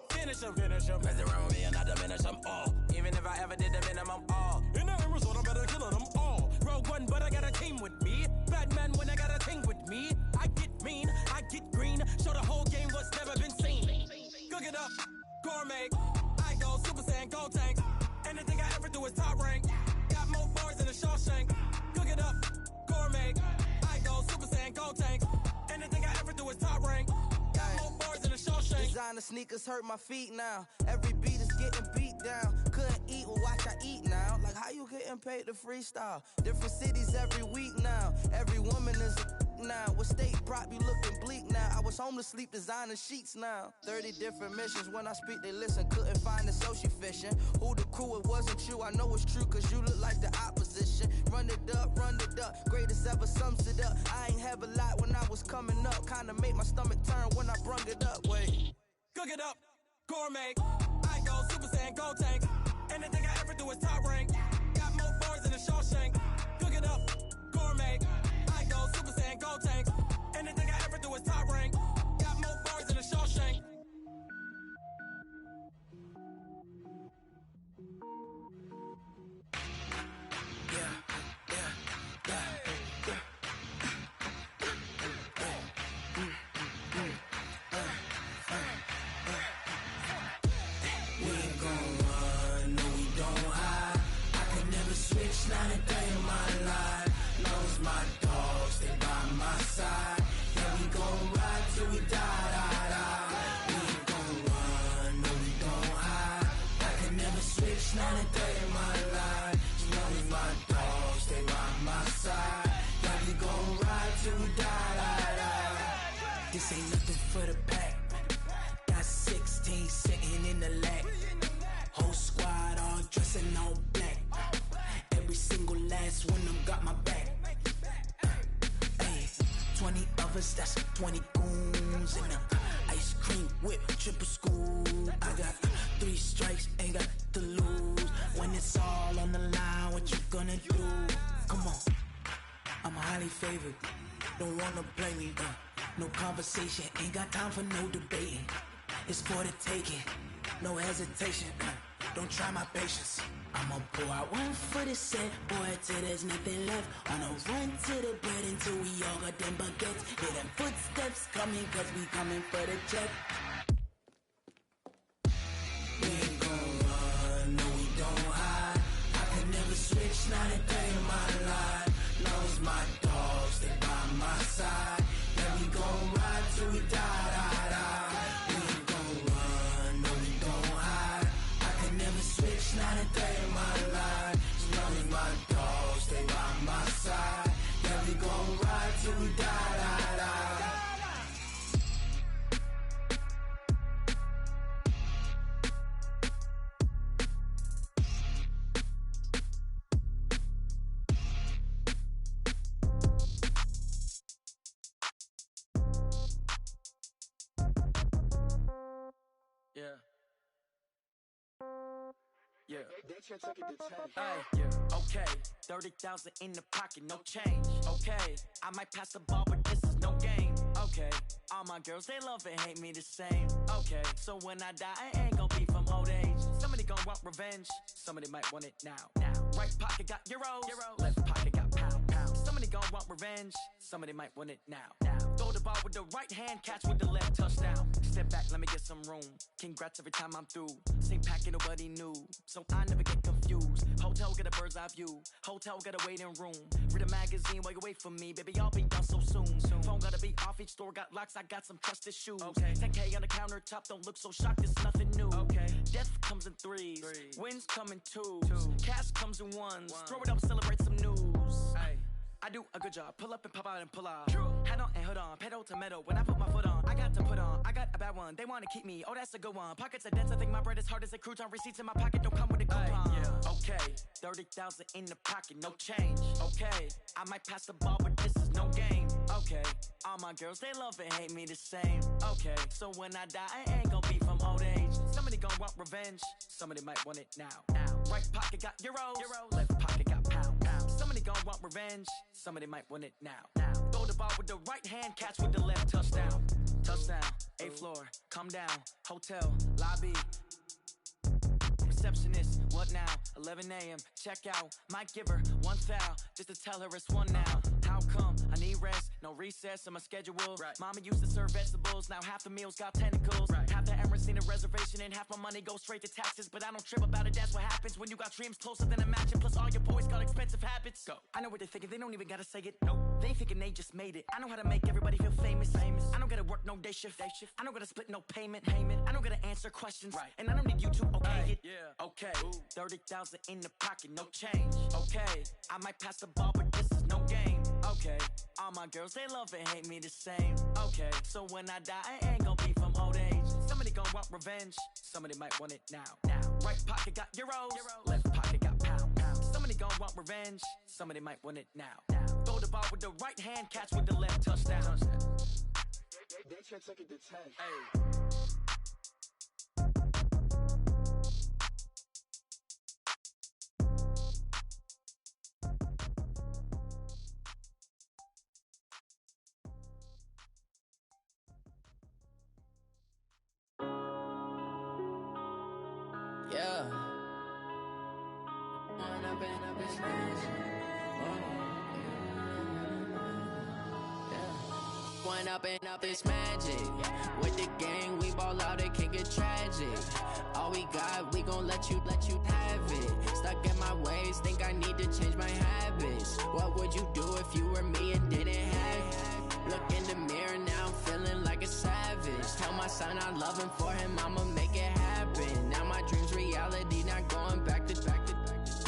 Finish them. Mess around with me and I diminish them all. Even if I ever did the minimum all. In the end result, I'm better killing them all. Rogue one, but I got a team with me. Batman when I got a team with me. I get mean, I get green. Show the whole game what's never been seen. Cook it up, gourmet. I go Super Saiyan, gold tanks. Anything I ever do is top rank. Got more bars than a Shawshank. Cook it up, gourmet. I go Super Saiyan, gold tanks. Anything I ever do is top rank. Got more bars than a Shawshank. Designer sneakers hurt my feet now. Every beat is getting beat down. Couldn't eat, well watch I eat now. Like how you getting paid to freestyle? Different cities every week now. Every woman is a now. What state prop you looking bleak now? I was homeless, sleep designing sheets now. 30 different missions. When I speak, they listen. Couldn't find the social fishing. Who the crew? It wasn't you. I know it's true, cause you look like the opposition. Run it up. Greatest ever sums it up. I ain't have a lot when I was coming up. Kinda made my stomach turn when I brung it up. Wait. Cook it up, gourmet. I go Super Saiyan, gold tanks. Anything I ever do is top rank. Got more bars than a Shawshank. Cook it up, gourmet. I go Super Saiyan, gold tanks. Anything I ever do is top rank. Got more bars than a Shawshank. Not a day in my life. Knows my dogs, they by my side. Yeah, we gon' ride till we die. We ain't gon' run, no, we gon' hide. I can never switch, not a day in my life. As long as my dogs, they by my side. Yeah, we gon' ride till we die. This ain't nothing for the pack. Got 16 sitting in the lap. Whole squad all dressing all black. Every single last one of them got my back. 20 of us, that's 20 goons. And ice cream whip, triple school. I got 3 strikes, ain't got to lose. When it's all on the line, what you gonna do? Come on, I'm highly favored. Don't wanna play me, no conversation. Ain't got time for no debating. It's for the taking, no hesitation. Don't try my patience. I'ma pour out one for the set, boy, till there's nothing left. On a run to the bread until we all got them baguettes. Hear them footsteps coming, cause we coming for the check. We ain't gon' run, no, we don't hide. I can never switch, not a day in my life. Knows my dogs, they by my side. Yeah, we gon' ride till we die. We ain't gon' run, no, we don't hide. I can never switch, not a day in my life. As long as my dogs, they by my side. Yeah, we gon' ride till we die. Yeah. Yeah. Okay. 30,000 in the pocket, no change. Okay. I might pass the ball, but this is no game. Okay. All my girls, they love and hate me the same. Okay. So when I die, I ain't gonna be from old age. Somebody gonna want revenge. Somebody might want it now. Right pocket got euros. Left pocket got pound. Somebody gonna want revenge. Somebody might want it now. Throw the ball with the right hand, catch with the left, touchdown. Step back, let me get some room. Congrats every time I'm through. Same packet, nobody knew. So I never get confused. Hotel get a bird's eye view. Hotel get a waiting room. Read a magazine while you wait for me. Baby, I'll be done so soon. Phone gotta be off, each store got locks. I got some trusted shoes. Okay. 10K on the countertop, don't look so shocked, it's nothing new. Okay. Death comes in threes. Wins come in twos. Cash comes in ones. Throw it up, celebrate some news. Ay. I do a good job. Pull up and pop out and pull off. Hat on and hood on. Pedal to metal. When I put my foot on, I got to put on. I got a bad one. They want to keep me. Oh, that's a good one. Pockets are dense. I think my bread is hard as a crouton. Receipts in my pocket don't come with a coupon. Yeah. Okay. 30,000 in the pocket. No change. Okay. I might pass the ball, but this is no game. Okay. Okay, all my girls, they love and hate me the same. Okay, so when I die, I ain't gonna be from old age. Somebody gon' want revenge, somebody might want it now. Right pocket got euros, left pocket got pound. Somebody gon' want revenge, somebody might want it now. Throw the ball with the right hand, catch with the left, touchdown. Touchdown, 8th floor, come down, hotel, lobby. Receptionist, what now? 11 a.m., check out. Might give her one foul, just to tell her it's one now. How come? I need rest, no recess in my schedule. Mama used to serve vegetables, now half the meals got tentacles. Half the Emirates need a reservation and half my money goes straight to taxes. But I don't trip about it, that's what happens when you got dreams closer than a mansion. Plus all your boys got expensive habits. Go. I know what they're thinking, they don't even gotta say it. Nope. They thinking they just made it. I know how to make everybody feel famous. I don't gotta work no day shift. I don't gotta split no payment. I don't gotta answer questions. And I don't need you to okay it. Okay, 30,000 in the pocket, no change. Okay, I might pass the ball, but this is no game. Okay, all my girls, they love and hate me the same. Okay, so when I die, I ain't gonna be from old age. Somebody gon' want revenge, somebody might want it now. Right pocket got euros, left pocket got pound. Somebody gon' want revenge, somebody might want it now. Throw the ball with the right hand, catch with the left, touchdown. They can't take it to 10. Hey. Yeah. One up and up is magic. With the gang, we ball out, it can get tragic. All we got, we gon' let you have it. Stuck in my ways, think I need to change my habits. What would you do if you were me and didn't have it? Look in the mirror now, I'm feeling like a savage. Tell my son I love him, for him I'ma make it happen. Now my dream's reality, not going back to.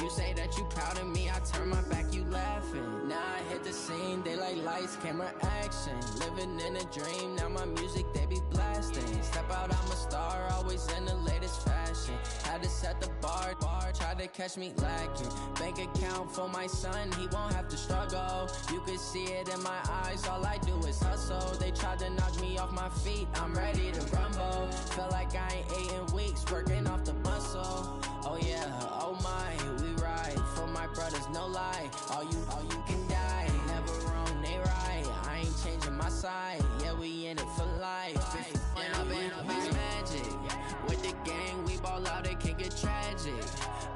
You say that you proud of me, I turn my back, you laughing. Now I hit the scene, they like lights, camera, action. Living in a dream, now my music, they be blasting. Step out, I'm a star, always in the latest fashion. Had to set the bar, try to catch me lacking. Bank account for my son, he won't have to struggle. You can see it in my eyes, all I do is hustle. They tried to knock me off my feet, I'm ready to rumble. Feel like I ain't ate in weeks, working off the muscle. Oh yeah, oh my, we ride for my brothers, no lie. All you can die, never wrong, they right. I ain't changing my side, yeah, we in it for life. When up is magic. With the gang, we ball out, it can get tragic.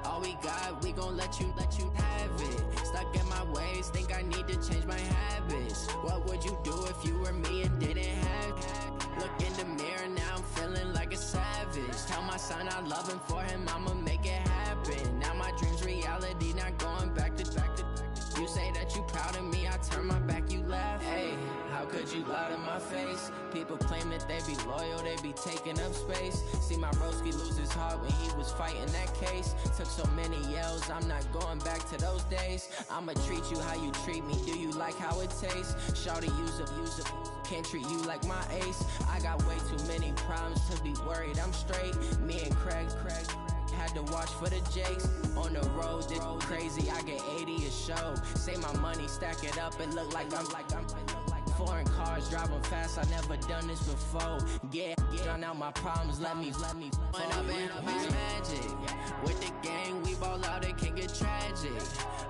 All we got, we gon' let you have it. Stuck in my ways, think I need to change my habits. What would you do if you were me and didn't have it? Look in the mirror now, I'm feeling like a savage. Tell my son I love him, for him I'ma make it happen. Now my dream's reality, not going back to. You say that you proud of me, I turn my back, you laugh. Hey, how could you lie to my face? People claim that they be loyal, they be taking up space. See my broski lose his heart when he was fighting that case. Took so many yells, I'm not going back to those days. I'ma treat you how you treat me, do you like how it tastes? Shawty, use up, can't treat you like my ace. I got way too many problems to be worried, I'm straight. Me and Craig had to watch for the Jakes. On the road, this crazy, I get 80 a show. Say my money, stack it up, it look like I'm foreign cars, driving fast, I never done this before. Get drown out my problems, let me When up is magic. With the gang, we ball out, it can get tragic.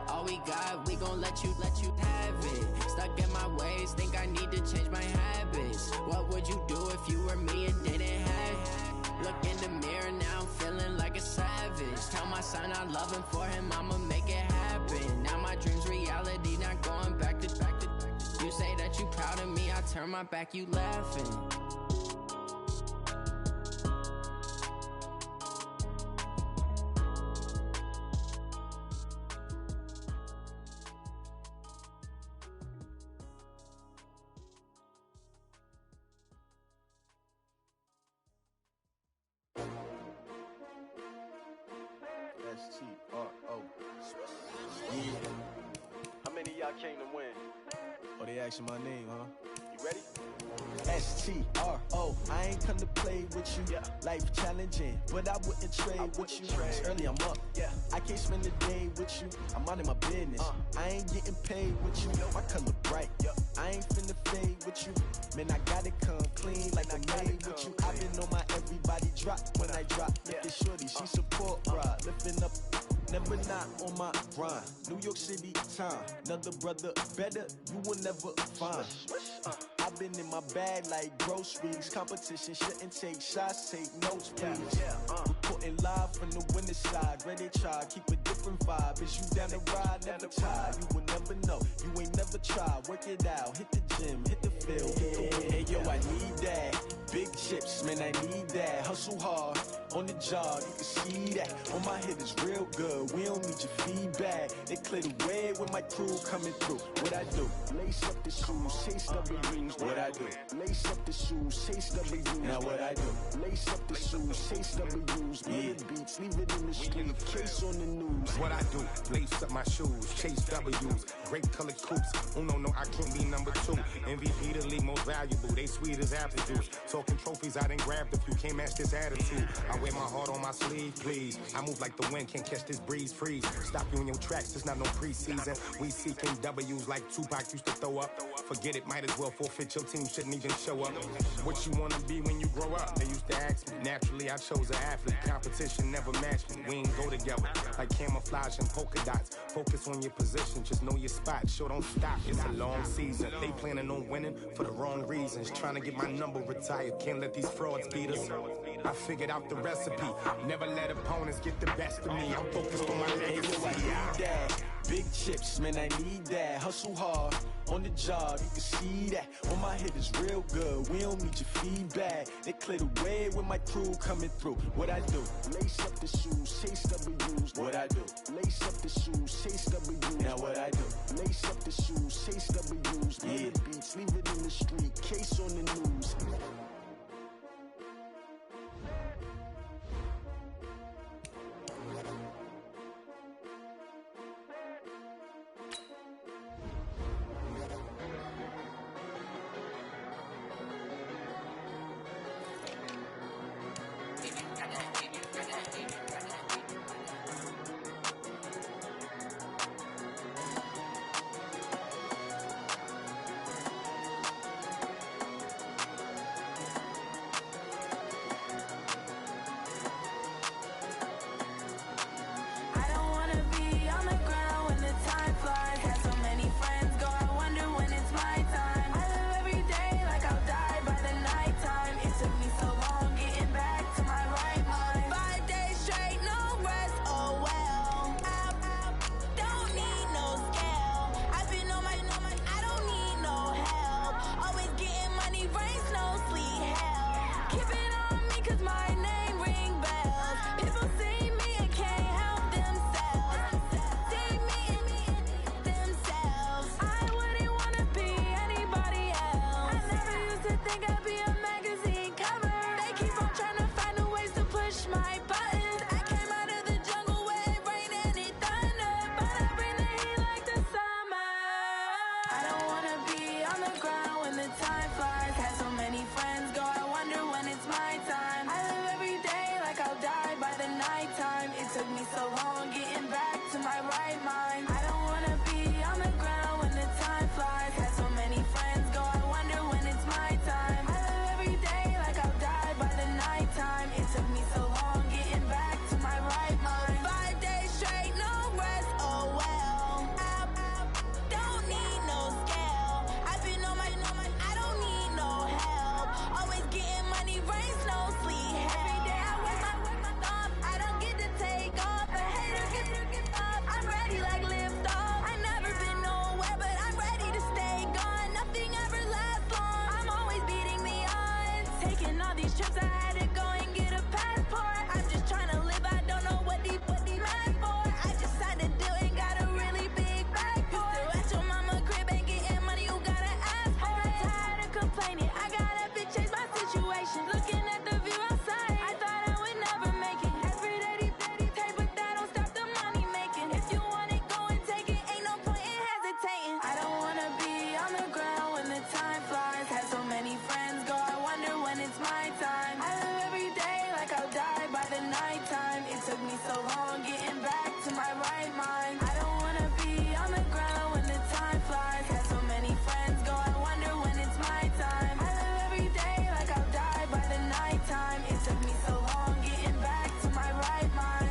All we got, we gon' let you have it. Stuck in my ways, think I need to change my habits. What would you do if you were me and didn't have it? Look in the mirror now, I'm feeling like a savage. Tell my son I love him, for him I'ma make it happen. Now my dream's reality, not going back to. You say that you proud of me, I turn my back, you laughing. S-T-R-O. Yeah. How many of y'all came to win? Oh, they asking my name, huh? You ready? S-T-R-O. I ain't come to play with you. Life challenging, but I wouldn't trade with you. It's early, I'm up. I can't spend a day with you. I'm out of my business. I ain't getting paid with you. My color bright. I ain't finna fade with you. Man, I gotta come clean like I made with you. I've been on my everybody drop when I drop. Look at shorty, she support ride. Lifting up, never not on my grind. New York City time, another brother better, you will never find. I've been in my bag like groceries. Competition shouldn't take shots, take notes, please. Reporting live from the winning side. Ready to try, keep a different vibe. Is you down the ride, never tired. You will never know, you ain't never tried. Work it out, hit the gym, hit the field, hit the win. Hey yo, I need that. Big chips, man, I need that. Hustle hard, on the job, you can see that. On my head is real good, we don't need your feedback. They clear the way when my crew coming through. What I do? Lace up the shoes, chase W's. What I do? Lace up the shoes, chase W's. Now what I do? Lace up the shoes, chase W's. Murder beats, leave it in the street, case on the news. What I do? Lace up my shoes, chase W's. Great colored coops. No, I can't be number 2. MVP the league most valuable. They sweet as apple juice. Talking trophies, I done grabbed a few. Can't match this attitude. I wear my heart on my sleeve, please. I move like the wind, can't catch this breeze. Freeze. Stop you in your tracks. There's not no preseason. We seeking W's like Tupac used to throw up. Forget it, might as well forfeit. Your team shouldn't even show up. What you wanna be when you grow up? They used to ask me. Naturally, I chose an athlete. Competition never matched me. We ain't go together like camouflage and polka dots. Focus on your position, just know your spot. Sure, don't stop. It's a long season. They planning on winning for the wrong reasons. Trying to get my number retired. Can't let these frauds beat us. I figured out the recipe. Never let opponents get the best of me. I'm focused on my legacy. I need that. Big chips, man, I need that. Hustle hard, on the job, you can see that. On my head is real good, we don't need your feedback. They clear the way when my crew coming through. What I do? Lace up the shoes, chase W's. What I do? Lace up the shoes, chase W's. Now what I do? Lace up the shoes, chase W's. Murder beats, leave it in the street, case on the news. Nighttime. time. It took me so long getting back to my right mind.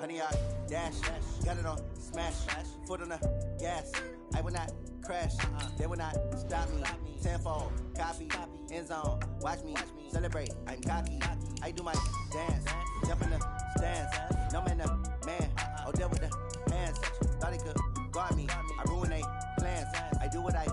Honey, I dash, got it on smash, foot on the gas. I will not crash, they will not stop me. Tenfold, copy, end zone, watch me celebrate. I'm cocky, I do my dance, jump in the stands. No man, the man, oh, there with the hands. Thought he could guard me, I ruin they plans. I do what I